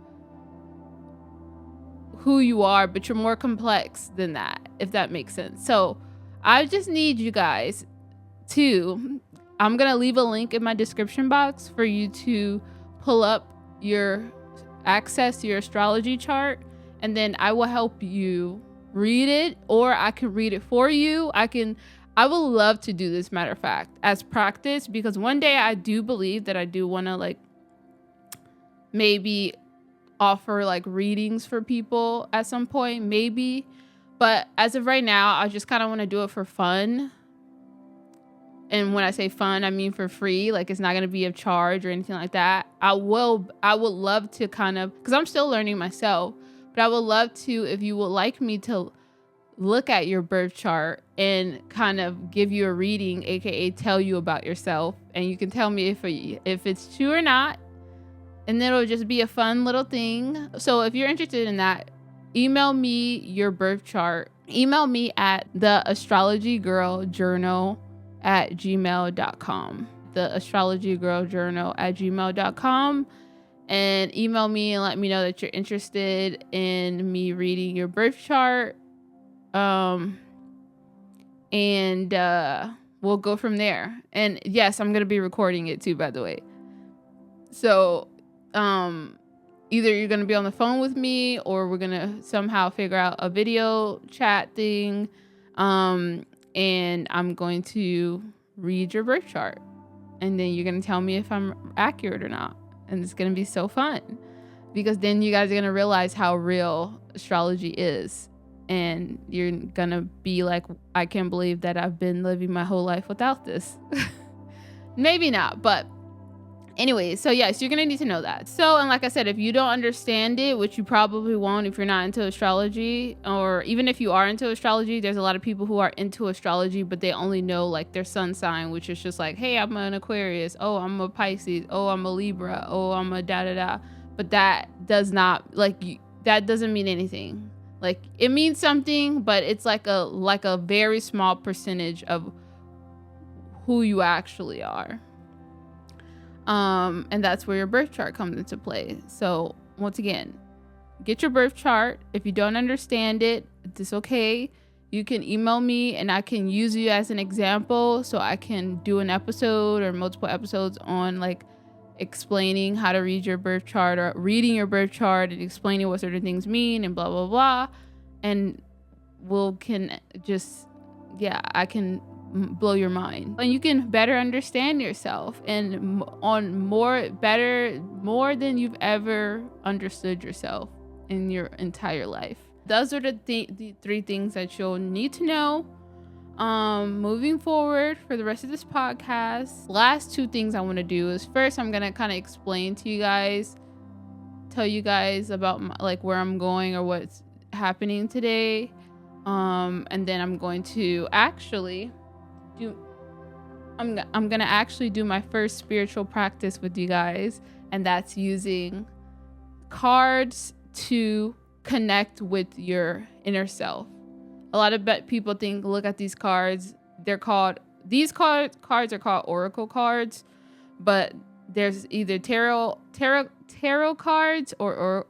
who you are, but you're more complex than that, if that makes sense. So I just need you guys I'm going to leave a link in my description box for you to pull up access your astrology chart, and then I will help you read it, or I can read it for you. I would love to do this, matter of fact, as practice, because one day I do believe that I do want to, like, maybe offer like readings for people at some point, maybe. But as of right now, I just kind of want to do it for fun. And when I say fun, I mean for free. Like, it's not going to be a charge or anything like that. I would love to kind of, because I'm still learning myself, but I would love to, if you would like me to look at your birth chart and kind of give you a reading, aka tell you about yourself, and you can tell me if it's true or not, and it'll just be a fun little thing. So if you're interested in that, email me your birth chart. Email me at theastrologygirljournal@gmail.com. theastrologygirljournal@gmail.com, and email me and let me know that you're interested in me reading your birth chart. And we'll go from there. And yes, I'm gonna be recording it too, by the way. So either you're gonna be on the phone with me, or we're gonna somehow figure out a video chat thing, and I'm going to read your birth chart, and then you're gonna tell me if I'm accurate or not. And it's gonna be so fun, because then you guys are gonna realize how real astrology is, and you're gonna be like, I can't believe that I've been living my whole life without this. Maybe not, but anyway, so yes, you're gonna need to know that. So, and like I said, if you don't understand it, which you probably won't if you're not into astrology, or even if you are into astrology, there's a lot of people who are into astrology, but they only know like their sun sign, which is just like, hey, I'm an Aquarius, oh, I'm a Pisces, oh, I'm a Libra, oh, I'm a da-da-da. But that does not, like, that doesn't mean anything. Like, it means something, but it's like a very small percentage of who you actually are. And that's where your birth chart comes into play. So once again, get your birth chart. If you don't understand it, it's okay. You can email me and I can use you as an example, so I can do an episode or multiple episodes on like explaining how to read your birth chart, or reading your birth chart and explaining what certain things mean and blah blah blah. And I can blow your mind, and you can better understand yourself and more than you've ever understood yourself in your entire life. Those are the three things that you'll need to know moving forward for the rest of this podcast. Last two things I want to do is, first, I'm gonna kind of explain to you guys, tell you guys about like where I'm going or what's happening today, and then I'm going to actually I'm gonna actually do my first spiritual practice with you guys, and that's using cards to connect with your inner self. A lot of people look at these cards, these cards are called oracle cards, but there's either tarot cards or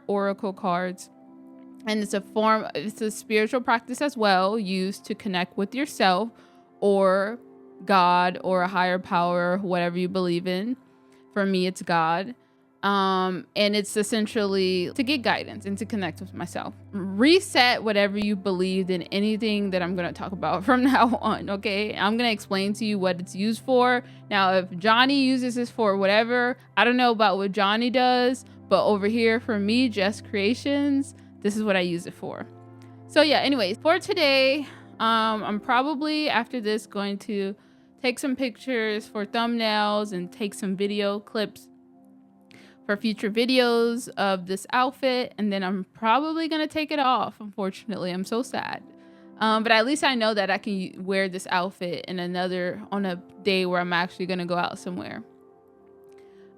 oracle cards, and it's a spiritual practice as well, used to connect with yourself or God or a higher power, whatever you believe in. For me, it's God. And it's essentially to get guidance and to connect with myself. Reset whatever you believed in anything that I'm going to talk about from now on, okay? I'm going to explain to you what it's used for. Now, if Johnny uses this for whatever, I don't know about what Johnny does, but over here for me, Just Creations, this is what I use it for. So yeah, anyways, for today, I'm probably after this going to take some pictures for thumbnails and take some video clips for future videos of this outfit, and then I'm probably gonna take it off. Unfortunately, I'm so sad, but at least I know that I can wear this outfit on a day where I'm actually gonna go out somewhere.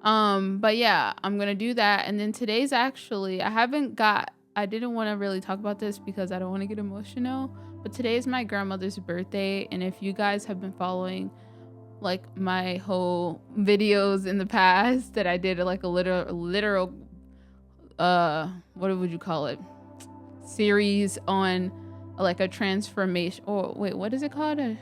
But yeah, I'm gonna do that. And then today's actually, I didn't want to really talk about this because I don't want to get emotional, but today is my grandmother's birthday. And if you guys have been following like my whole videos in the past, that I did like a literal what would you call it, series on like a transformation, what is it called, a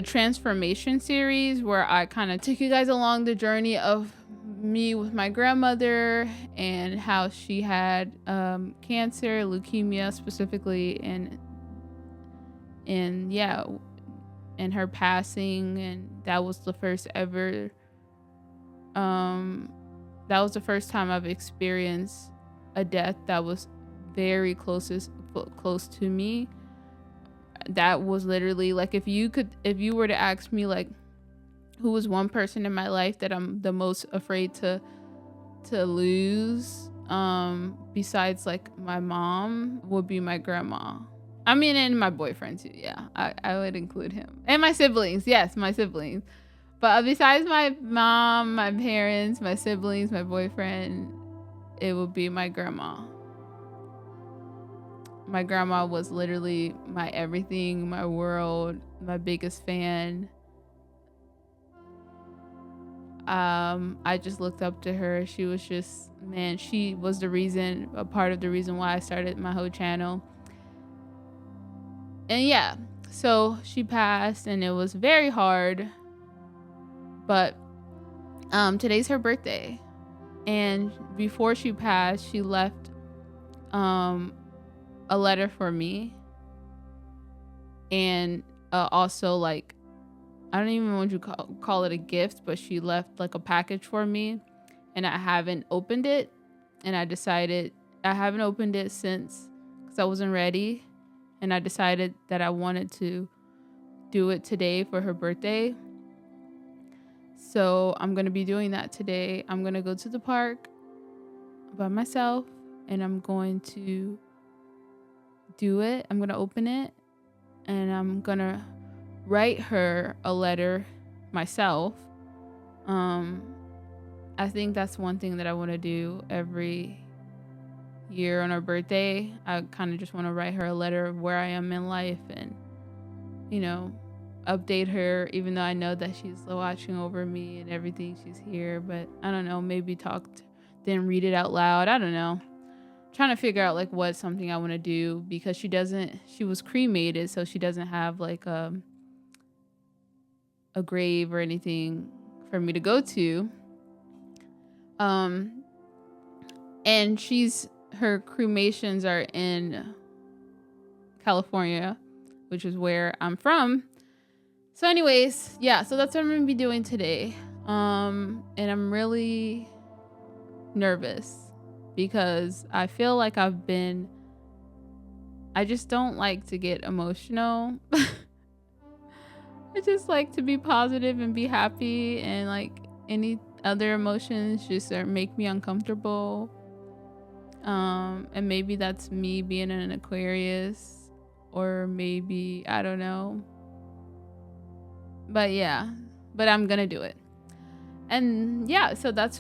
transformation series, where I kind of took you guys along the journey of me with my grandmother and how she had cancer, leukemia specifically, and her passing. And that was the first time I've experienced a death that was very close to me. That was literally like, if you were to ask me like who was one person in my life that I'm the most afraid to lose, besides like my mom would be my grandma. I mean, and my boyfriend too. Yeah, I would include him. And my siblings. Yes, my siblings. But besides my mom, my parents, my siblings, my boyfriend, it would be my grandma. My grandma was literally my everything, my world, my biggest fan. I just looked up to her. She was just, man, she was a part of the reason why I started my whole channel. And yeah, so she passed and it was very hard. But today's her birthday. And before she passed, she left a letter for me. And also like, I don't even want to call it a gift, but she left like a package for me and I haven't opened it. And I decided I haven't opened it since because I wasn't ready. And I decided that I wanted to do it today for her birthday. So I'm going to be doing that today. I'm going to go to the park by myself and I'm going to do it. I'm going to open it and I'm going to write her a letter myself. I think that's one thing that I want to do every year on her birthday. I kind of just want to write her a letter of where I am in life and, you know, update her, even though I know that she's watching over me and everything. She's here, but I don't know, maybe then read it out loud. I don't know. Trying to figure out like what's something I want to do because she was cremated, so she doesn't have like a grave or anything for me to go to. And her cremations are in California, which is where I'm from. So anyways, yeah, so that's what I'm going to be doing today. And I'm really nervous because I feel like I just don't like to get emotional. I just like to be positive and be happy, and like any other emotions just make me uncomfortable. And maybe that's me being an Aquarius, or maybe, I don't know. But yeah, but I'm gonna do it. And yeah, so that's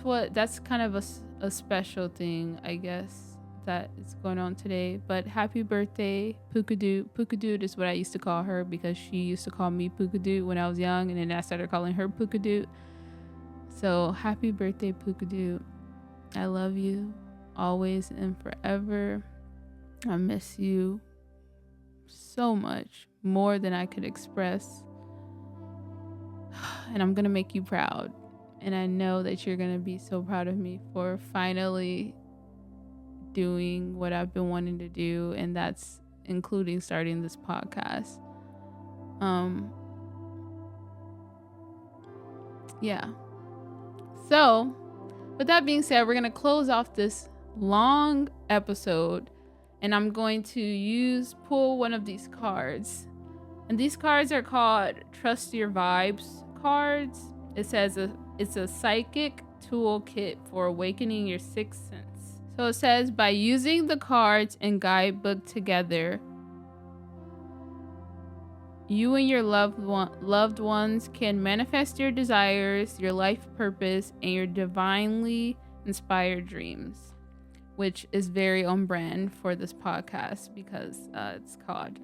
kind of a special thing, I guess, that is going on today. But happy birthday, Pukadoot. Pukadoot is what I used to call her because she used to call me Pukadoot when I was young, and then I started calling her Pukadoot. So happy birthday, Pukadoot. I love you always and forever. I miss you so much, more than I could express. And I'm gonna make you proud. And I know that you're gonna be so proud of me for finally doing what I've been wanting to do, and that's including starting this podcast. Yeah. So, with that being said, we're gonna close off this long episode, and I'm going to pull one of these cards. And these cards are called Trust Your Vibes cards. It says it's a psychic toolkit for awakening your sixth sense. So it says, by using the cards and guidebook together, you and your loved ones can manifest your desires, your life purpose, and your divinely inspired dreams, which is very on brand for this podcast because it's called.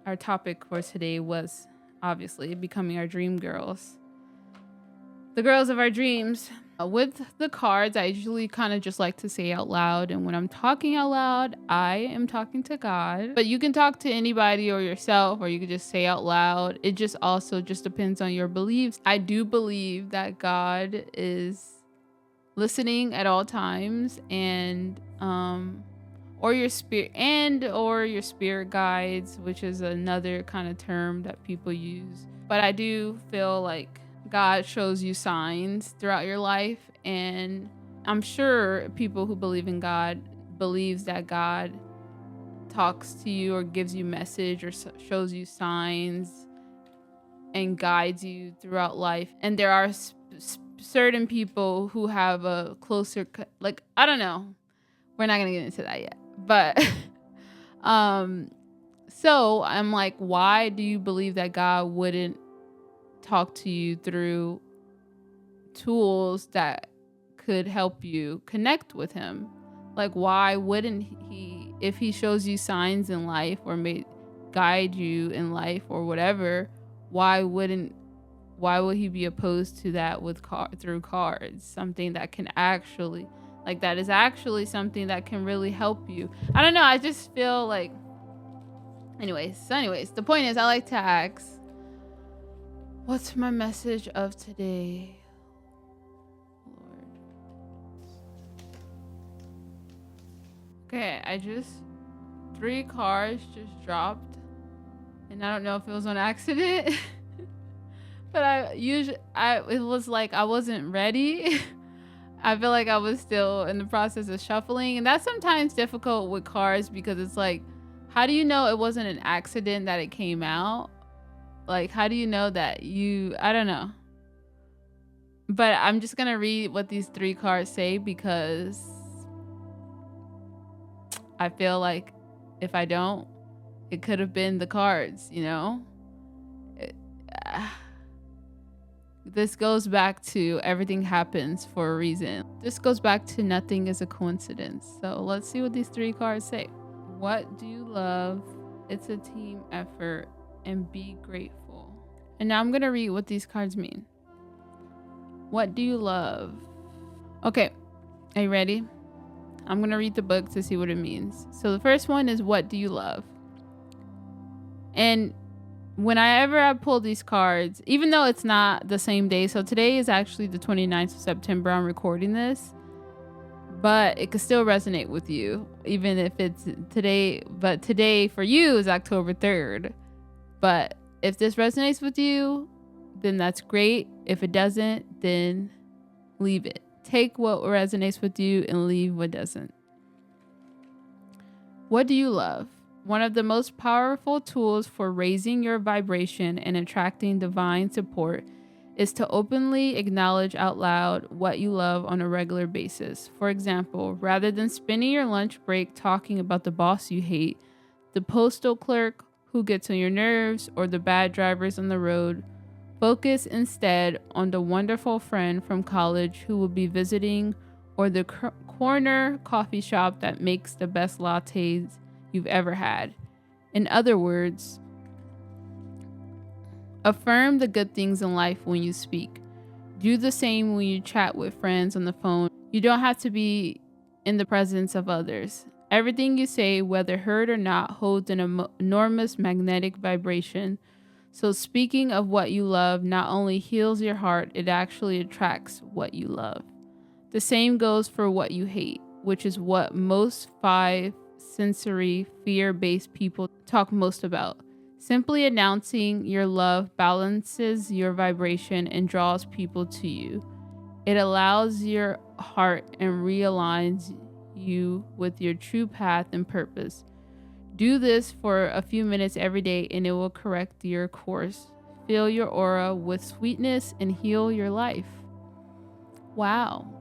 Our topic for today was obviously becoming our dream girls. The girls of our dreams. With the cards, I usually kind of just like to say out loud. And when I'm talking out loud, I am talking to God. But you can talk to anybody or yourself, or you can just say out loud. It just also just depends on your beliefs. I do believe that God is listening at all times, and or your spirit guides, which is another kind of term that people use. But I do feel like God shows you signs throughout your life, and I'm sure people who believe in God believes that God talks to you or gives you message or shows you signs and guides you throughout life. And there are certain people who have a closer, like, I don't know. We're not going to get into that yet. But, so I'm like, why do you believe that God wouldn't talk to you through tools that could help you connect with him? Like, why wouldn't he, if he shows you signs in life or may guide you in life or whatever, why would he be opposed to that with through cards? Something that can actually, like, that is actually something that can really help you. I don't know, I just feel like, anyways, the point is, I like to ask, what's my message of today? Okay, 3 cards just dropped, and I don't know if it was on accident, but it was like I wasn't ready. I feel like I was still in the process of shuffling, and that's sometimes difficult with cards because it's like, how do you know it wasn't an accident that it came out? Like, how do you know that I don't know. But I'm just gonna read what these 3 cards say because I feel like if I don't, it could have been the cards, you know? This goes back to everything happens for a reason. This goes back to nothing is a coincidence. So let's see what these 3 cards say. What do you love? It's a team effort, and be grateful. And now I'm going to read what these cards mean. What do you love? Okay, are you ready? I'm going to read the book to see what it means. So the first one is, what do you love? And whenever I pull these cards, even though it's not the same day, so today is actually the 29th of September, I'm recording this, but it could still resonate with you, even if it's today. But today for you is October 3rd. But if this resonates with you, then that's great. If it doesn't, then leave it. Take what resonates with you and leave what doesn't. What do you love? One of the most powerful tools for raising your vibration and attracting divine support is to openly acknowledge out loud what you love on a regular basis. For example, rather than spending your lunch break talking about the boss you hate, the postal clerk who gets on your nerves, or the bad drivers on the road, focus instead on the wonderful friend from college who will be visiting, or the corner coffee shop that makes the best lattes you've ever had. In other words, affirm the good things in life when you speak. Do the same when you chat with friends on the phone. You don't have to be in the presence of others. Everything you say, whether heard or not, holds an enormous magnetic vibration. So speaking of what you love not only heals your heart, it actually attracts what you love. The same goes for what you hate, which is what most 5 sensory fear-based people talk most about. Simply announcing your love balances your vibration and draws people to you. It allows your heart and realigns you with your true path and purpose. Do this for a few minutes every day and it will correct your course, fill your aura with sweetness, and heal your life. Wow.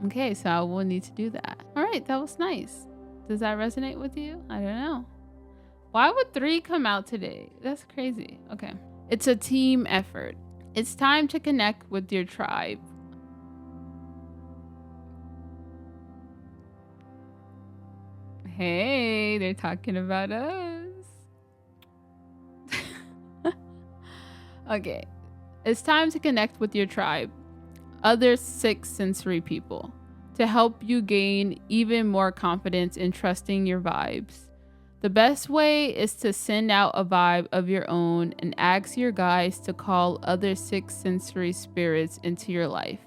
Okay, so I will need to do that. All right, that was nice. Does that resonate with you? I don't know. Why would 3 come out today? That's crazy. Okay. It's a team effort. It's time to connect with your tribe. Hey, they're talking about us. Okay. It's time to connect with your tribe, other 6 sensory people, to help you gain even more confidence in trusting your vibes. The best way is to send out a vibe of your own and ask your guides to call other 6 sensory spirits into your life.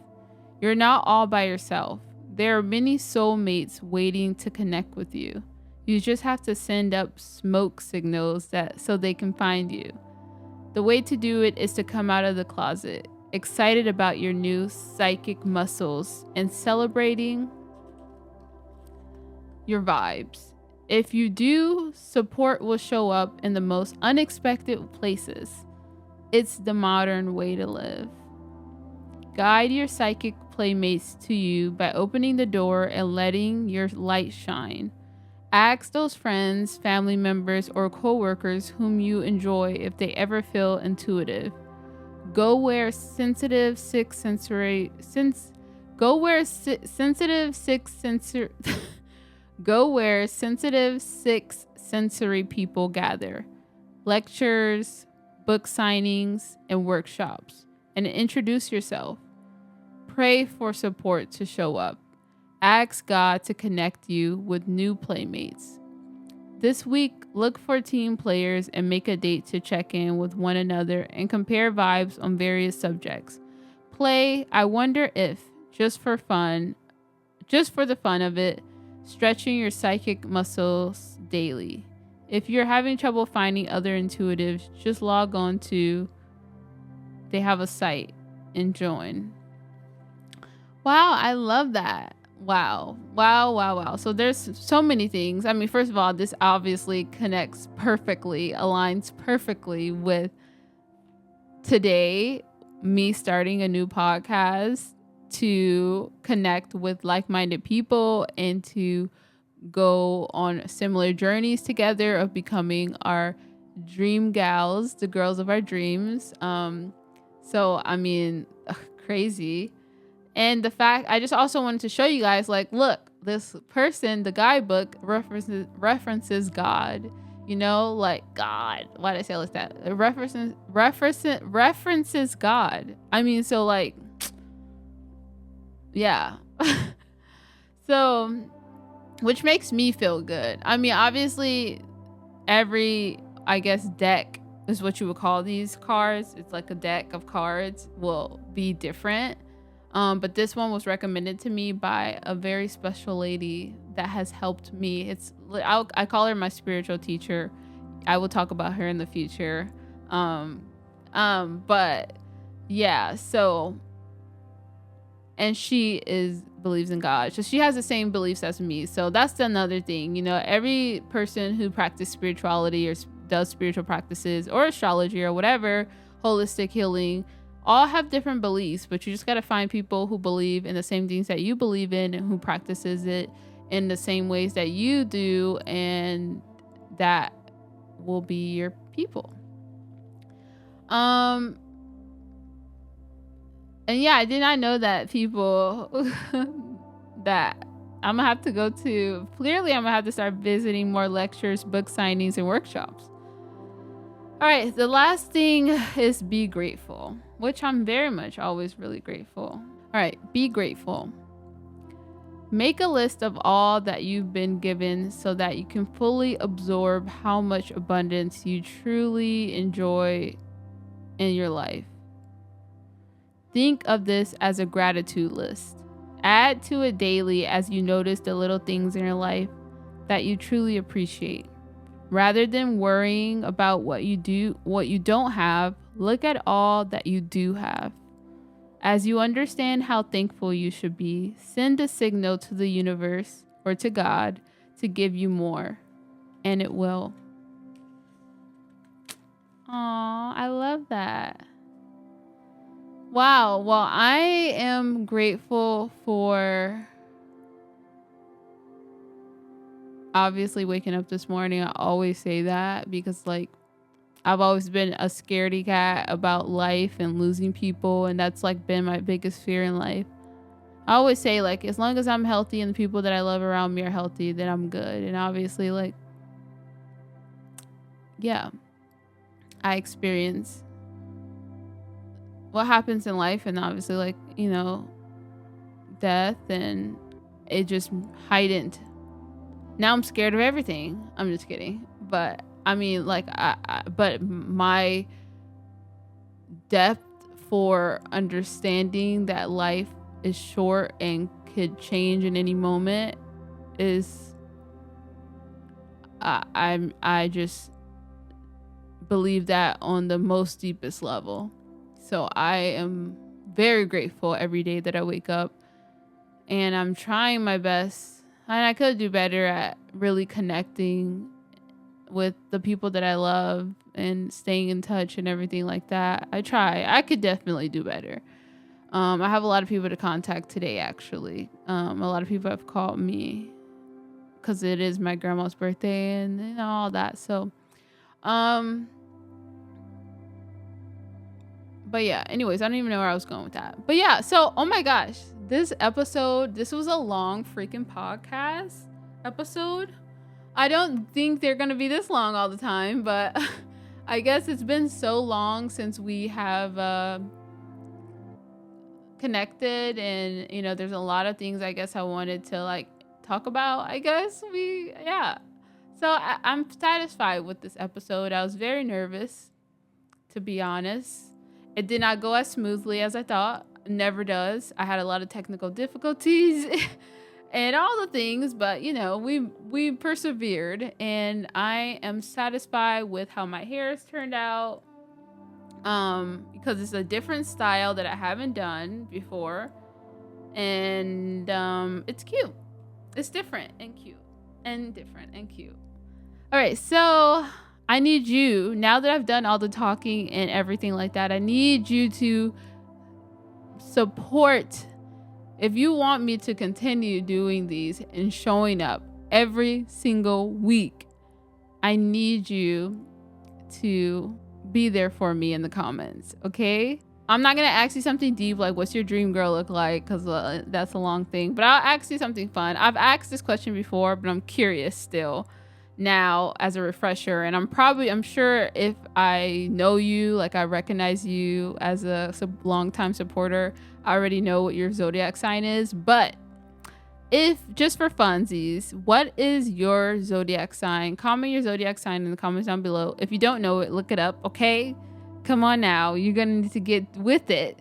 You're not all by yourself. There are many soulmates waiting to connect with you. You just have to send up smoke signals so they can find you. The way to do it is to come out of the closet, excited about your new psychic muscles and celebrating your vibes. If you do, support will show up in the most unexpected places. It's the modern way to live. Guide your psychic playmates to you by opening the door and letting your light shine. Ask those friends, family members, or coworkers whom you enjoy if they ever feel intuitive. Go where sensitive sixth sensory go where sensitive sixth sensor go where sensitive sixth sensory people gather. Lectures, book signings, and workshops. And introduce yourself. Pray for support to show up. Ask God to connect you with new playmates. This week, look for team players and make a date to check in with one another and compare vibes on various subjects. Play I Wonder If, just for the fun of it, stretching your psychic muscles daily. If you're having trouble finding other intuitives, just log on to, they have a site, and join. Wow, I love that. Wow. So there's so many things. I mean, first of all, this obviously aligns perfectly with today, me starting a new podcast to connect with like-minded people and to go on similar journeys together of becoming our dream gals, the girls of our dreams. So, I mean, crazy. And the fact, I just also wanted to show you guys, like, look, this person, the guidebook references God, you know, like God. Why did I say it like that? It references God. I mean, so like, yeah. So, which makes me feel good. I mean, obviously, every, I guess, deck is what you would call these cards. It's like a deck of cards will be different. But this one was recommended to me by a very special lady that has helped me. I call her my spiritual teacher. I will talk about her in the future. But yeah, so, and she believes in God. So she has the same beliefs as me. So that's another thing, you know, every person who practices spirituality or does spiritual practices or astrology or whatever, holistic healing, all have different beliefs, but you just got to find people who believe in the same things that you believe in and who practices it in the same ways that you do, and that will be your people. And yeah, I did not know that people that I'm gonna have to go to, clearly I'm gonna have to start visiting more lectures, book signings, and workshops. All right, the last thing is be grateful, which I'm very much always really grateful. All right, be grateful. Make a list of all that you've been given so that you can fully absorb how much abundance you truly enjoy in your life. Think of this as a gratitude list. Add to it daily as you notice the little things in your life that you truly appreciate. Rather than worrying about what you don't have, look at all that you do have. As you understand how thankful you should be, send a signal to the universe or to God to give you more, and it will. Aw, I love that. Wow. Well, I am grateful for obviously waking up this morning. I always say that because, like, I've always been a scaredy cat about life and losing people, and that's like been my biggest fear in life. I always say, like, as long as I'm healthy and the people that I love around me are healthy, then I'm good. And obviously, like, yeah, I experience what happens in life, and obviously, like, you know, death, and it just heightened. Now I'm scared of everything. I'm just kidding. But I mean, like, but my depth for understanding that life is short and could change in any moment is, I just believe that on the most deepest level. So I am very grateful every day that I wake up, and I'm trying my best. And I could do better at really connecting with the people that I love and staying in touch and everything like that. I try. I could definitely do better. I have a lot of people to contact today, actually. A lot of people have called me because it is my grandma's birthday and all that. So, but yeah, anyways, I don't even know where I was going with that. But yeah, so, oh my gosh, this was a long freaking podcast episode. I don't think they're going to be this long all the time, but I guess it's been so long since we have connected, and there's a lot of things I guess I wanted to like talk about. I guess so I'm satisfied with this episode. I was very nervous, to be honest. It did not go as smoothly as I thought. It never does. I had a lot of technical difficulties and all the things, but we persevered, and I am satisfied with how my hair has turned out. Because it's a different style that I haven't done before, and it's cute. It's different and cute and different and cute. All right, so I need you, now that I've done all the talking and everything like that, I need you to support. If you want me to continue doing these and showing up every single week, I need you to be there for me in the comments, okay? I'm not gonna ask you something deep like what's your dream girl look like, because that's a long thing, but I'll ask you something fun. I've asked this question before, but I'm curious still now as a refresher, and I'm sure if I know you, like I recognize you as a long-time supporter, I already know what your zodiac sign is. But if just for funsies, what is your zodiac sign? Comment your zodiac sign in the comments down below. If you don't know it, look it up, okay? Come on now, you're gonna need to get with it.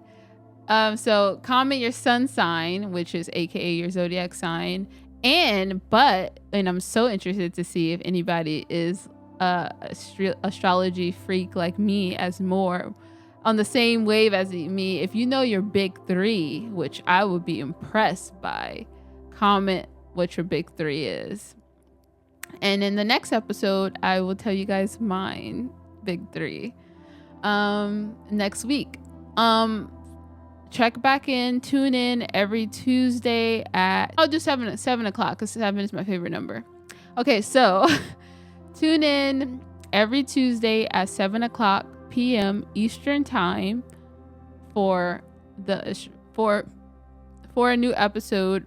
So comment your sun sign, which is aka your zodiac sign, and I'm so interested to see if anybody is astrology freak like me, as more on the same wave as me. If you know your big three, which I would be impressed by, comment what your big three is, and in the next episode I will tell you guys mine big three next week. Check back in, tune in every Tuesday I'll do 7 o'clock because 7 is my favorite number. Okay, so tune in every Tuesday at 7 o'clock p.m. Eastern time for a new episode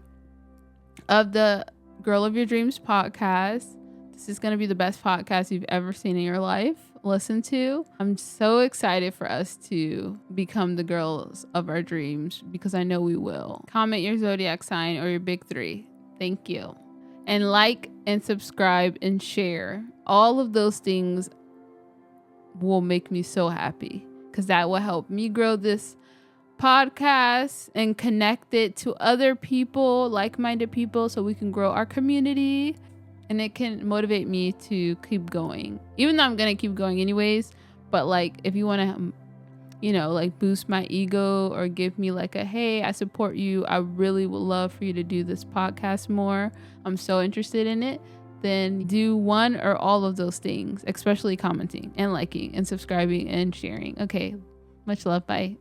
of the Girl of Your Dreams podcast. This is going to be the best podcast you've ever seen in your life. Listen to. I'm so excited for us to become the girls of our dreams, because I know we will. Comment your zodiac sign or your big three. Thank you. And like and subscribe and share. All of those things will make me so happy, because that will help me grow this podcast and connect it to other people, like-minded people, so we can grow our community, and it can motivate me to keep going, even though I'm gonna keep going anyways. But like, if you want to like boost my ego or give me like a hey, I support you, I really would love for you to do this podcast more, I'm so interested in it, then do one or all of those things, especially commenting and liking and subscribing and sharing. Okay, much love, bye.